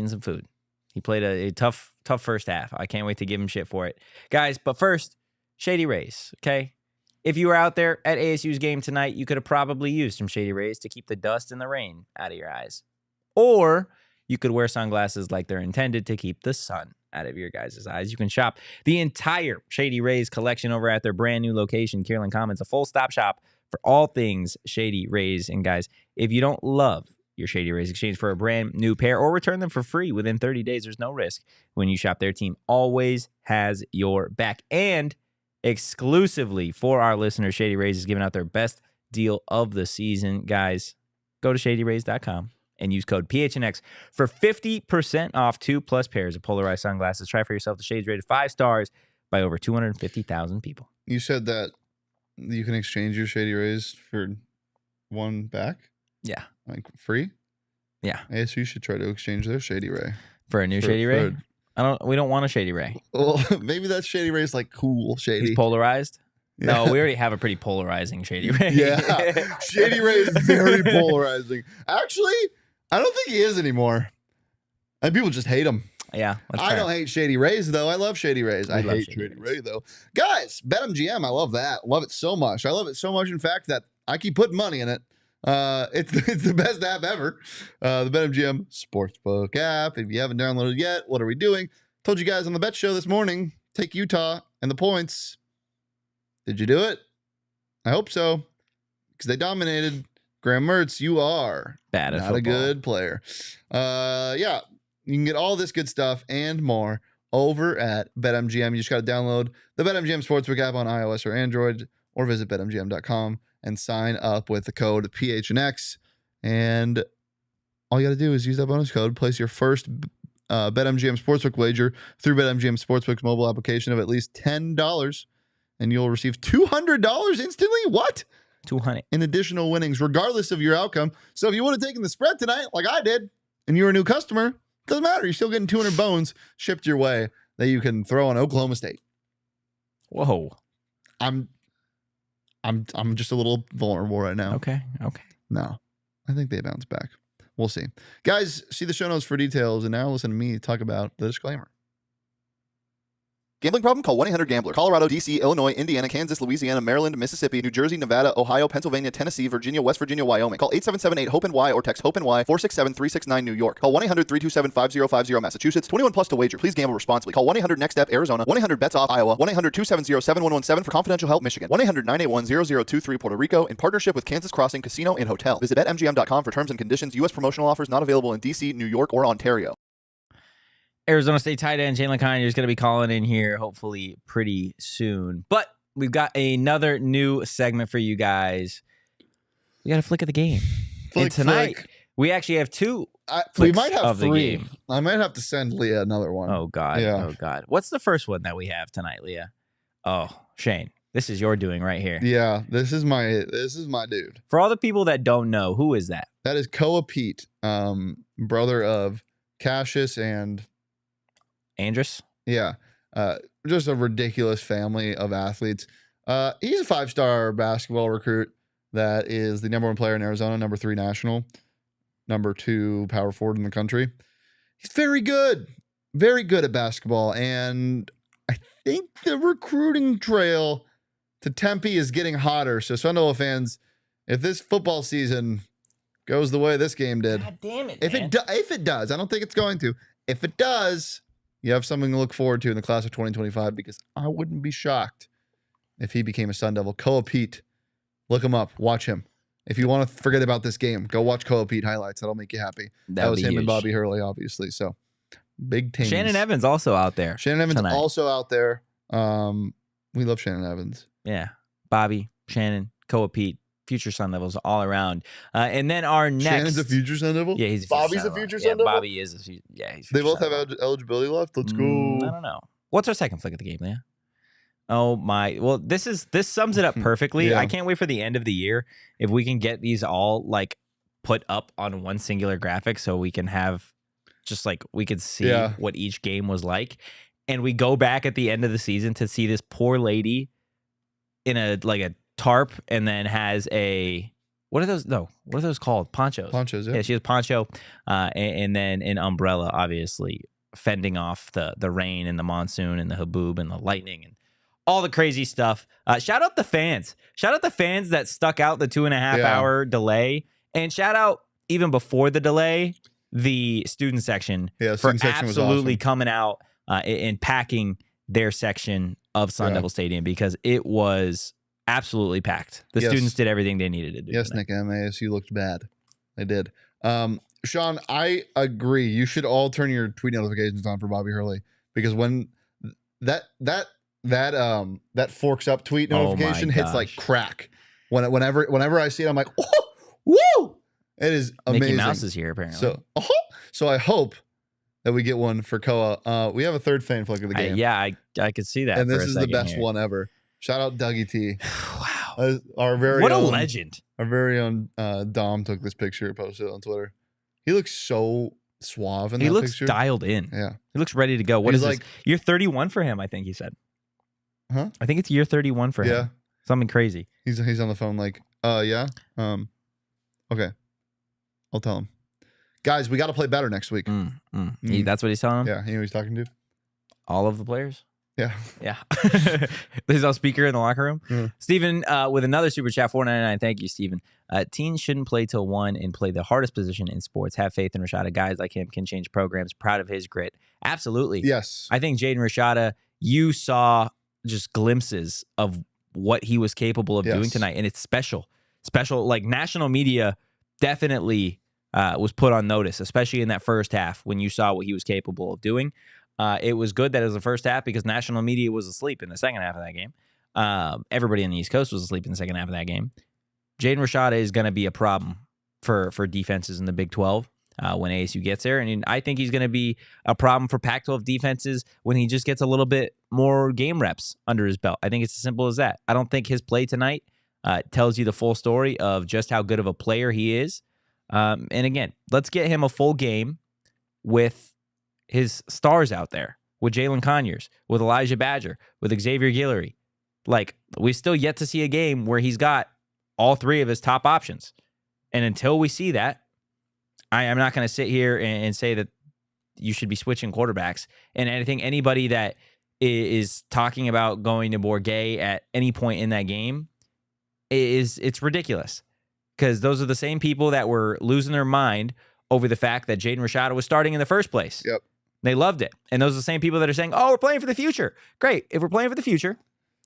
some food. He played a tough first half. I can't wait to give him shit for it. Guys, but first, Shady Rays, okay? If you were out there at ASU's game tonight, you could have probably used some Shady Rays to keep the dust and the rain out of your eyes. Or you could wear sunglasses like they're intended to keep the sun out of your guys' eyes. You can shop the entire Shady Rays collection over at their brand new location, Kierland Commons, a full-stop shop for all things Shady Rays. And guys, if you don't love your Shady Rays, exchange for a brand new pair or return them for free within 30 days. There's no risk when you shop. Their team always has your back. And exclusively for our listeners, Shady Rays is giving out their best deal of the season. Guys, go to shadyrays.com and use code PHNX for 50% off 2+ pairs of polarized sunglasses. Try for yourself. The Shades rated 5 stars by over 250,000 people. You said that you can exchange your Shady Rays for one back? Yeah. Like free? Yeah. ASU should try to exchange their Shady Ray. For a new Shady Ray? We don't want a Shady Ray. Well, maybe that Shady Ray's like cool Shady. He's polarized? Yeah. No, we already have a pretty polarizing Shady Ray. Yeah. Shady Ray is very polarizing. Actually, I don't think he is anymore. And people just hate him. Yeah. I don't hate Shady Rays, though. I love Shady Rays. I hate Shady Ray, though. Guys, BetMGM, I love that. Love it so much. I love it so much, in fact, that I keep putting money in it. It's the best app ever. The BetMGM Sportsbook app. If you haven't downloaded it yet, what are we doing? Told you guys on the bet show this morning, take Utah and the points. Did you do it? I hope so. Because they dominated. Graham Mertz, you are bad at not football. a good player. Yeah, you can get all this good stuff and more over at BetMGM. You just got to download the BetMGM Sportsbook app on iOS or Android, or visit BetMGM.com and sign up with the code PHNX. And all you got to do is use that bonus code, place your first BetMGM Sportsbook wager through BetMGM Sportsbook's mobile application of at least $10, and you'll receive $200 instantly. What? 200 in additional winnings, regardless of your outcome. So if you would have taken the spread tonight, like I did, and you're a new customer, doesn't matter. You're still getting 200 bones shipped your way that you can throw on Oklahoma State. Whoa. I'm just a little vulnerable right now. Okay. No, I think they bounce back. We'll see. Guys, see the show notes for details, and now listen to me talk about the disclaimer. Gambling problem? Call 1-800-GAMBLER. Colorado, D.C., Illinois, Indiana, Kansas, Louisiana, Maryland, Mississippi, New Jersey, Nevada, Ohio, Pennsylvania, Tennessee, Virginia, West Virginia, Wyoming. Call 877-8-HOPE-NY or text HOPE-NY 467-369 New York. Call 1-800-327-5050 Massachusetts. 21 plus to wager. Please gamble responsibly. Call 1-800-NEXT-STEP Arizona. 1-800-BETS-OFF Iowa. 1-800-270-7117 for confidential help Michigan. 1-800-981-0023 Puerto Rico in partnership with Kansas Crossing Casino and Hotel. Visit BetMGM.com for terms and conditions. U.S. promotional offers not available in D.C., New York, or Ontario. Arizona State tight end Jalen Conyers is going to be calling in here hopefully pretty soon. But we've got another new segment for you guys. We got a flick of the game. And tonight, we actually have two we might have of the 3. game. I might have to send Leah another one. Oh, God. Yeah. Oh, God. What's the first one that we have tonight, Leah? Oh, Shane, this is your doing right here. Yeah, this is my dude. For all the people that don't know, who is that? That is Koa Pete, brother of Cassius and Andrus? Yeah. Just a ridiculous family of athletes. He's a 5-star basketball recruit that is the number 1 player in Arizona, number 3 national, number 2 power forward in the country. He's very good at basketball. And I think the recruiting trail to Tempe is getting hotter. So Sun Devil fans, if this football season goes the way this game did, God damn it, if it does, I don't think it's going to. If it does, you have something to look forward to in the class of 2025, because I wouldn't be shocked if he became a Sun Devil. Koa Pete, look him up. Watch him. If you want to forget about this game, go watch Koa Pete highlights. That'll make you happy. That was him huge. and Bobby Hurley, obviously. So big teams. Shannon Evans also out there. Shannon Evans tonight. also out there. We love Shannon Evans. Yeah. Bobby, Shannon, Koa Pete, future Sun Devils all around. And then our next. Shannon's a future Sun Devil? Yeah, he's a Bobby's future a future Sun Sun Devil. Devil? Bobby is a future. Yeah, he's They future both Sun have Devil. eligibility left. Let's go. I don't know. What's our second flick of the game, Leah? Oh my! Well, this sums it up perfectly. Yeah. I can't wait for the end of the year if we can get these all like put up on one singular graphic, so we can have just like we could see Yeah. what each game was like, and we go back at the end of the season to see this poor lady in a tarp, and then has a what are those? No, what are those called? Ponchos. Ponchos, Yeah, she has poncho, and then an umbrella, obviously fending off the rain and the monsoon and the haboob and the lightning and all the crazy stuff. Shout out the fans. Shout out the fans that stuck out the 2.5 hour delay. And shout out, even before the delay, the student section for student section was absolutely awesome. coming out and packing their section of Sun Devil Stadium, because it was absolutely packed. The Yes. students did everything they needed to do. Yes, tonight. Nick, ASU looked bad. They did. Sean, I agree. You should all turn your tweet notifications on for Bobby Hurley, because when that forks up tweet Oh my notification hits like gosh. crack. Whenever I see it, I'm like, oh, woo! It is amazing. Mickey Mouse is here, apparently. So I hope that we get one for Koa. We have a third fan flick of the game. I could see that. And for this a is the second best here. one ever. Shout out Dougie T. Wow. Our very What a own, legend. Our very own Dom took this picture and posted it on Twitter. He looks so suave in He that looks picture. dialed in. Yeah. He looks ready to go. What He's is like- this? Year 31 for him, I think he said. Huh? I think it's year 31 for Yeah. him. Something crazy. He's on the phone like, yeah. Okay. I'll tell him. Guys, we got to play better next week. That's what he's telling him? Yeah, you know who he's talking to? All of the players? Yeah. Yeah. He's on speaker in the locker room. Yeah. Steven with another super chat, $4.99. Thank you, Steven. Teens shouldn't play till 1 and play the hardest position in sports. Have faith in Rashada. Guys like him can change programs. Proud of his grit. Absolutely. Yes. I think Jaden Rashada, you saw just glimpses of what he was capable of doing Yes. tonight. And it's special. Like national media definitely was put on notice, especially in that first half when you saw what he was capable of doing. It was good that it was the first half because national media was asleep in the second half of that game. Everybody in the East Coast was asleep in the second half of that game. Jaden Rashada is going to be a problem for defenses in the Big 12 when ASU gets there. And I think he's going to be a problem for Pac-12 defenses when he just gets a little bit more game reps under his belt. I think it's as simple as that. I don't think his play tonight tells you the full story of just how good of a player he is. And again, let's get him a full game with his stars out there, with Jalen Conyers, with Elijah Badger, with Xavier Guillory. Like, we still yet to see a game where he's got all three of his top options. And until we see that, I am not going to sit here and say that you should be switching quarterbacks. And I think anybody that is talking about going to Bourget at any point in that game it's ridiculous, because those are the same people that were losing their mind over the fact that Jaden Rashada was starting in the first place. Yep. They loved it. And those are the same people that are saying, oh, we're playing for the future. Great. If we're playing for the future,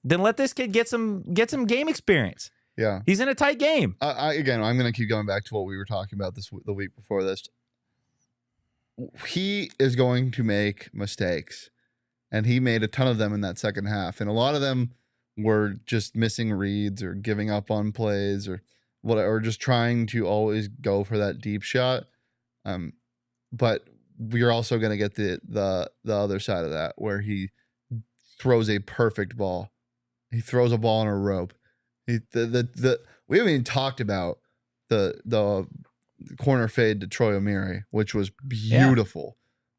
then let this kid get some game experience. Yeah. He's in a tight game. Again, I'm going to keep going back to what we were talking about the week before this. He is going to make mistakes, and he made a ton of them in that second half. And a lot of them were just missing reads or giving up on plays or whatever, or just trying to always go for that deep shot. But we're also going to get the other side of that, where he throws a perfect ball. He throws a ball on a rope. We haven't even talked about the corner fade to Troy O'Meara, which was beautiful.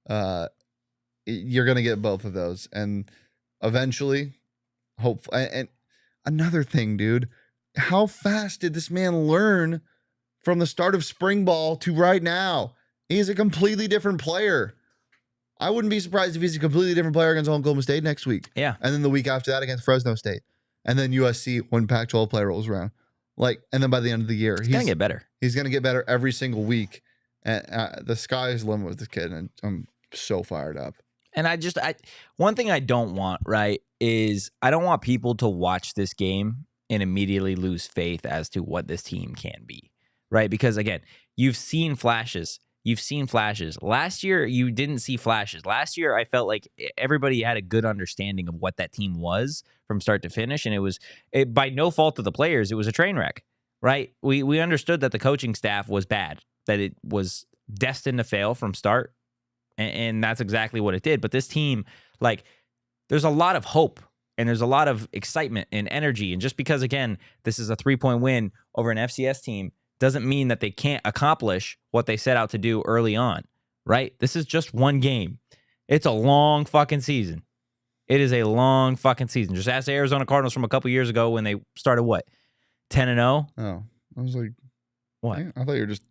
Yeah. You're going to get both of those, and eventually, hopefully. And another thing, dude, how fast did this man learn from the start of spring ball to right now? He's a completely different player. I wouldn't be surprised if he's a completely different player against Oklahoma State next week. Yeah. And then the week after that against Fresno State. And then USC when Pac-12 play rolls around. And then by the end of the year, he's going to get better. He's going to get better every single week. And the sky is the limit with this kid. And I'm so fired up. And one thing I don't want, right, is I don't want people to watch this game and immediately lose faith as to what this team can be, right? Because, again, you've seen flashes. Last year, you didn't see flashes. Last year, I felt like everybody had a good understanding of what that team was from start to finish, and it was by no fault of the players. It was a train wreck, right? We understood that the coaching staff was bad, that it was destined to fail from start, and that's exactly what it did. But this team, there's a lot of hope and there's a lot of excitement and energy. And just because, again, this is a 3-point win over an FCS team doesn't mean that they can't accomplish what they set out to do early on, right? This is just one game. It's a long fucking season. It is a long fucking season. Just ask the Arizona Cardinals from a couple years ago when they started, what, 10-0? Oh, I was like, what? I thought you were just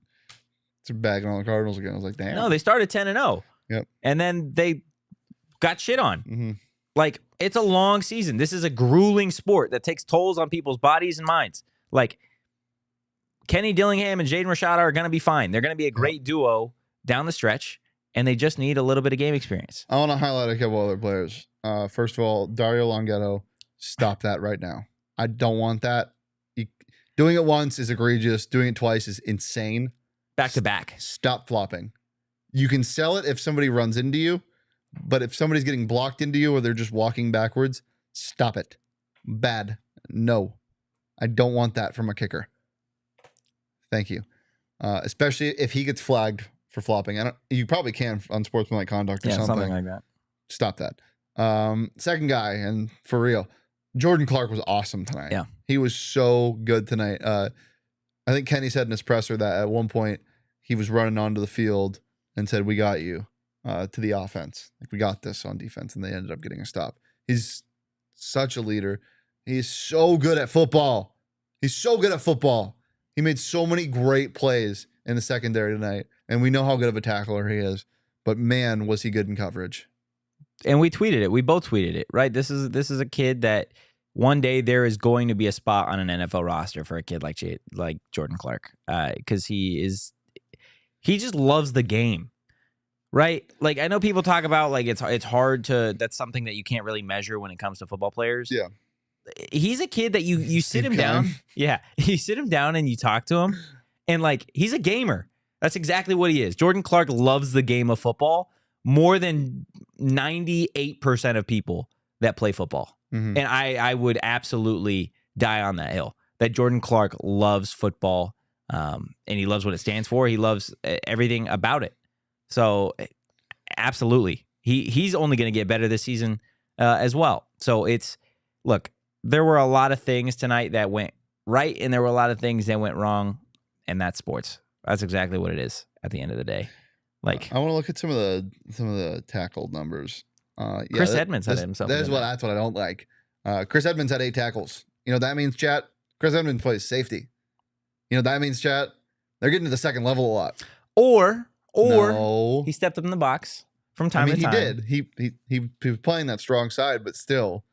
bagging on the Cardinals again. I was like, damn. No, they started 10-0. Yep. And then they got shit on. Mm-hmm. Like, it's a long season. This is a grueling sport that takes tolls on people's bodies and minds. Like, Kenny Dillingham and Jaden Rashada are going to be fine. They're going to be a great duo down the stretch, and they just need a little bit of game experience. I want to highlight a couple other players. First of all, Dario Longetto, stop that right now. I don't want that. Doing it once is egregious. Doing it twice is insane. Back to back. Stop flopping. You can sell it if somebody runs into you, but if somebody's getting blocked into you or they're just walking backwards, stop it. Bad. No. I don't want that from a kicker. Thank you. Especially if he gets flagged for flopping. You probably can on sportsmanlike conduct or something like that. Stop that. Second guy, and for real, Jordan Clark was awesome tonight. Yeah. He was so good tonight. I think Kenny said in his presser that at one point he was running onto the field and said, "We got you," to the offense. Like, we got this on defense, and they ended up getting a stop. He's such a leader. He's so good at football. He's so good at football. He made so many great plays in the secondary tonight, and we know how good of a tackler he is. But man, was he good in coverage. And we tweeted it. We both tweeted it, right? This is a kid that one day there is going to be a spot on an NFL roster for a kid like Jordan Clark, because he just loves the game, right? Like, I know people talk about like it's hard to. That's something that you can't really measure when it comes to football players. Yeah. He's a kid that you sit him down. Yeah. You sit him down and you talk to him, and like, he's a gamer. That's exactly what he is. Jordan Clark loves the game of football more than 98% of people that play football. Mm-hmm. And I would absolutely die on that hill that Jordan Clark loves football, and he loves what it stands for. He loves everything about it. So absolutely. He's only going to get better this season as well. So look, there were a lot of things tonight that went right, and there were a lot of things that went wrong, and that's sports. That's exactly what it is at the end of the day. Like, I want to look at some of the tackle numbers. Chris Edmonds had himself. That's what I don't like. Chris Edmonds had 8 tackles. You know that means, chat? Chris Edmonds plays safety. You know that means, chat? They're getting to the second level a lot. Or No. he stepped up in the box from time to time. He did. He was playing that strong side, but still,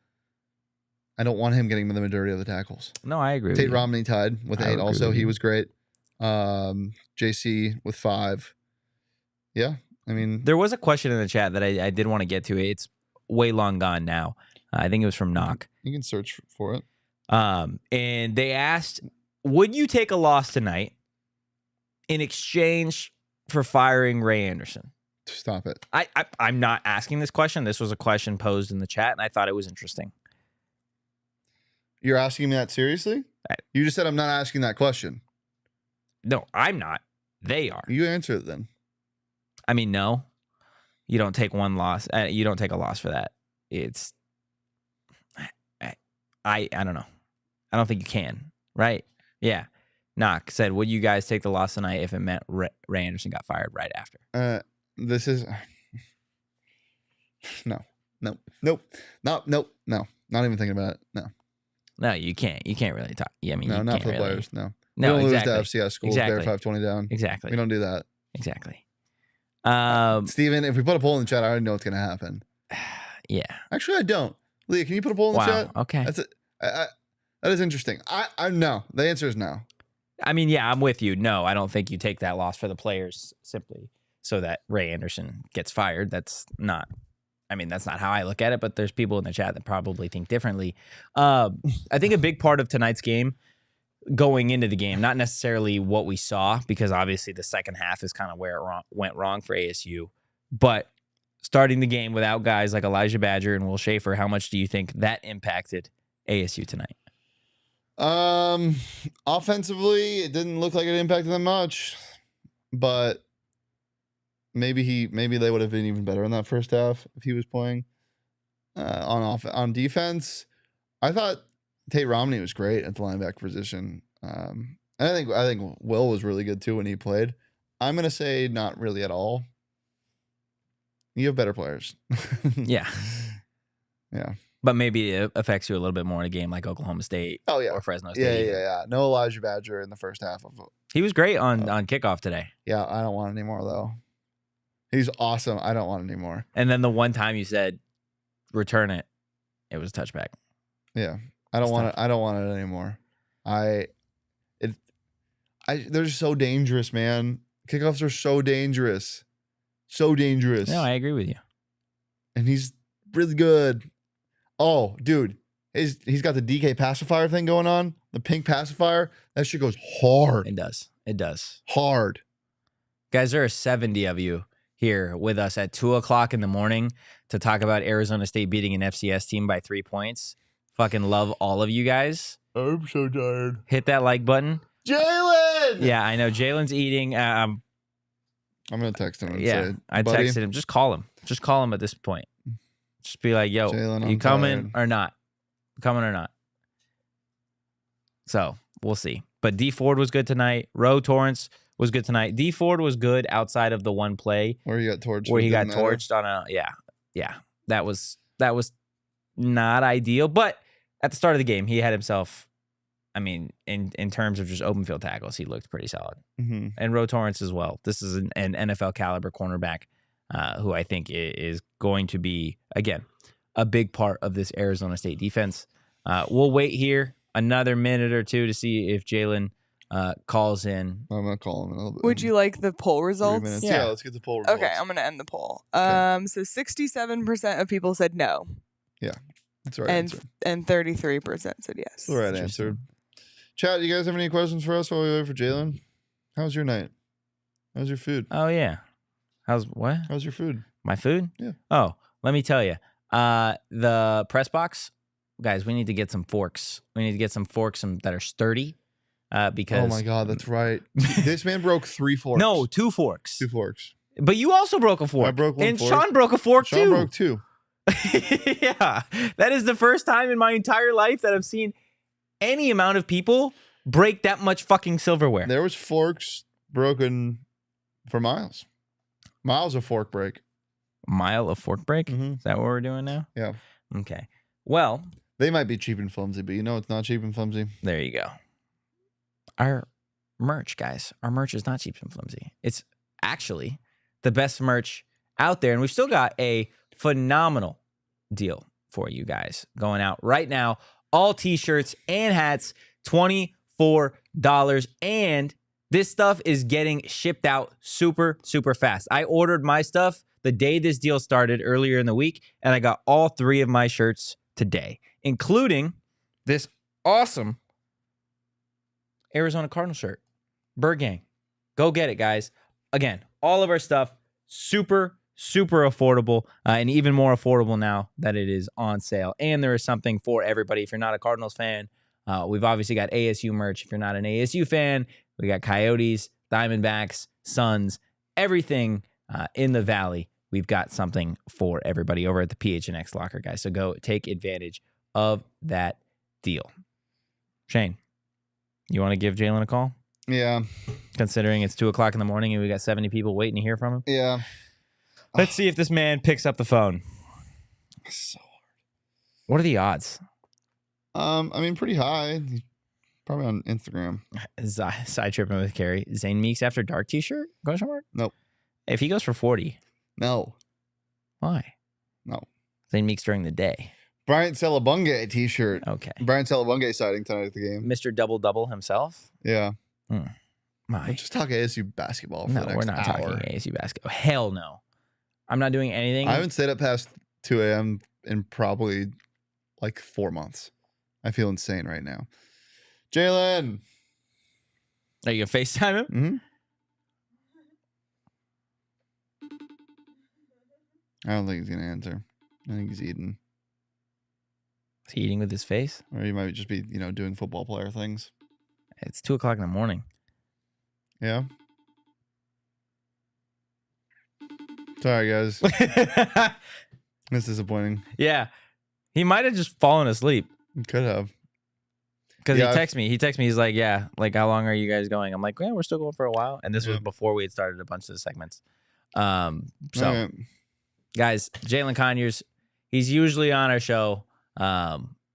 I don't want him getting the majority of the tackles. No, I agree. Tate Romney tied with 8. Also, he was great. JC with 5. Yeah, I mean, there was a question in the chat that I did want to get to. It's way long gone now. I think it was from Knock. You can search for it. And they asked, would you take a loss tonight in exchange for firing Ray Anderson? Stop it. I'm not asking this question. This was a question posed in the chat, and I thought it was interesting. You're asking me that seriously? You just said I'm not asking that question. No, I'm not. They are. You answer it then. I mean, no. You don't take one loss. You don't take a loss for that. It's... I don't know. I don't think you can, right? Yeah. Knock said, would you guys take the loss tonight if it meant Ray Anderson got fired right after? This is... No. Not even thinking about it. No, you can't. You can't really talk. Yeah, I mean, no, you not can't for the really. players. No, No, we don't exactly. lose to FCS schools. Exactly. Bear 520 down. Exactly. We don't do that. Exactly. Steven, if we put a poll in the chat, I already know what's going to happen. Yeah. Actually, I don't. Leah, can you put a poll in the chat? Okay. That's it. That is interesting. I no. The answer is no. I mean, yeah, I'm with you. No, I don't think you take that loss for the players simply so that Ray Anderson gets fired. That's not how I look at it, but there's people in the chat that probably think differently. I think a big part of tonight's game, going into the game, not necessarily what we saw, because obviously the second half is kind of where it went wrong for ASU, but starting the game without guys like Elijah Badger and Will Schaefer, how much do you think that impacted ASU tonight? Offensively, it didn't look like it impacted them much, but maybe they would have been even better in that first half if he was playing. on defense, I thought Tate Romney was great at the linebacker position. And I think Will was really good too when he played. I'm gonna say not really at all. You have better players. Yeah. Yeah. But maybe it affects you a little bit more in a game like Oklahoma State or Fresno State. Yeah. No Elijah Badger in the first half of it. He was great on kickoff today. Yeah, I don't want any more though. He's awesome. I don't want any more. And then the one time you said return it, it was a touchback. Yeah. I don't want it. I don't want it anymore. They're so dangerous, man. Kickoffs are so dangerous. So dangerous. No, I agree with you. And he's really good. Oh, dude. He's got the DK pacifier thing going on. The pink pacifier. That shit goes hard. It does. It does. Hard. Guys, there are 70 of you here with us at 2 o'clock in the morning to talk about Arizona State beating an FCS team by 3 points. Fucking love all of you guys. I'm so tired. Hit that like button. Jalen! Yeah, I know. Jalen's eating. I'm going to text him and say, I buddy, texted him. Just call him. Just call him at this point. Just be like, yo, Jalen, you I'm coming tired. or not? Coming or not? So we'll see. But D Ford was good tonight. Roe Torrance was good tonight. D Ford was good outside of the one play where he got torched. where he got torched on a That was not ideal. But at the start of the game, he had himself. I mean, in terms of just open field tackles, he looked pretty solid. Mm-hmm. And Roe Torrance as well. This is an NFL caliber cornerback who I think is going to be, again, a big part of this Arizona State defense. We'll wait here another minute or two to see if Jalen calls in. I'm going to call him in a little bit. Would you like the poll 3 results? minutes. Yeah. Yeah, let's get the poll results. Okay, I'm going to end the poll. Okay. So 67% of people said no, That's the right and answer. and 33% said yes. That's the right answer. Chat, you guys have any questions for us while we wait for Jalen? How was your night? How's your food? Oh, yeah. How's what? How's your food? My food? Yeah. Oh, let me tell you. The press box, guys, we need to get some forks. We need to get some forks that are sturdy because. Oh, my God, that's right. This man broke 3 forks. No, 2 forks. 2 forks. But you also broke a fork. I broke 1 and fork. Sean broke a fork Sean too. broke 2. Yeah. That is the first time in my entire life that I've seen any amount of people break that much fucking silverware. There was forks broken for Miles. Miles a fork break. Mile of fork break? Mm-hmm. Is that what we're doing now? Yeah. Okay. Well, They might be cheap and flimsy, but you know it's not cheap and flimsy. there you go. Our merch, guys. Our merch is not cheap and flimsy. It's actually the best merch out there. And we've still got a phenomenal deal for you guys going out right now. All t-shirts and hats, $24. And this stuff is getting shipped out super, super fast. I ordered my stuff the day this deal started earlier in the week, and I got all 3 of my shirts today, including this awesome Arizona Cardinal shirt. Bird Gang. Go get it, guys. Again, all of our stuff, super, super affordable, and even more affordable now that it is on sale. And there is something for everybody. If you're not a Cardinals fan, we've obviously got ASU merch. If you're not an ASU fan, we got Coyotes, Diamondbacks, Suns, everything in the Valley. We've got something for everybody over at the PHNX locker, guys. So go take advantage of that deal. Shane, you want to give Jalen a call? Yeah. Considering it's 2 o'clock in the morning and we got 70 people waiting to hear from him. Yeah. Let's see if this man picks up the phone. So hard. What are the odds? I mean, pretty high. He's probably on Instagram. Side tripping with Carrie. Zane Meeks after dark t-shirt? Question mark? Nope. If he goes for 40, No. why? No. Zane Meeks during the day. Bryant Celebunga t-shirt. Okay. Bryant Celebunga sighting tonight at the game. Mr. Double-Double himself? Yeah. My. We'll just talk ASU basketball for No, the next we're not hour. talking ASU basketball. Hell no. I'm not doing anything. I haven't stayed up past 2 a.m. in probably like 4 months. I feel insane right now. Jalen. Are you going to FaceTime him? Mm-hmm. I don't think he's going to answer. I think he's eating. Is he eating with his face? Or he might just be, doing football player things. It's 2 o'clock in the morning. Yeah. Sorry, guys. It's disappointing. Yeah. He might have just fallen asleep. Could have. Because Yeah, he texted me. He texted me. He's like, yeah, like, how long are you guys going? I'm like, yeah, we're still going for a while. And this was Yeah. before we had started a bunch of the segments. So, All right. guys, Jalen Conyers, he's usually on our show.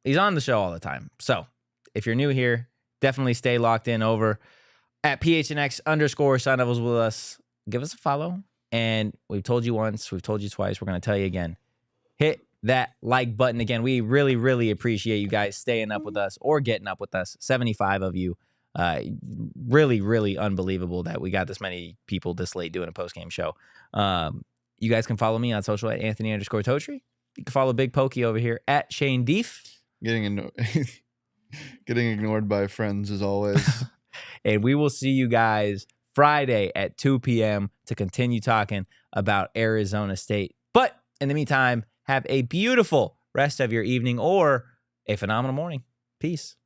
He's on the show all the time. So if you're new here, definitely stay locked in over at PHNX _ Sun Devils with us. Give us a follow. And we've told you once, we've told you twice, we're going to tell you again. Hit that like button again. We really, really appreciate you guys staying up with us or getting up with us. 75 of you. Really, really unbelievable that we got this many people this late doing a post-game show. You guys can follow me on social at Anthony _ Totri. You can follow Big Pokey over here at Shane Deef. Getting ignored by friends as always. And we will see you guys Friday at 2 p.m. to continue talking about Arizona State. But in the meantime, have a beautiful rest of your evening or a phenomenal morning. Peace.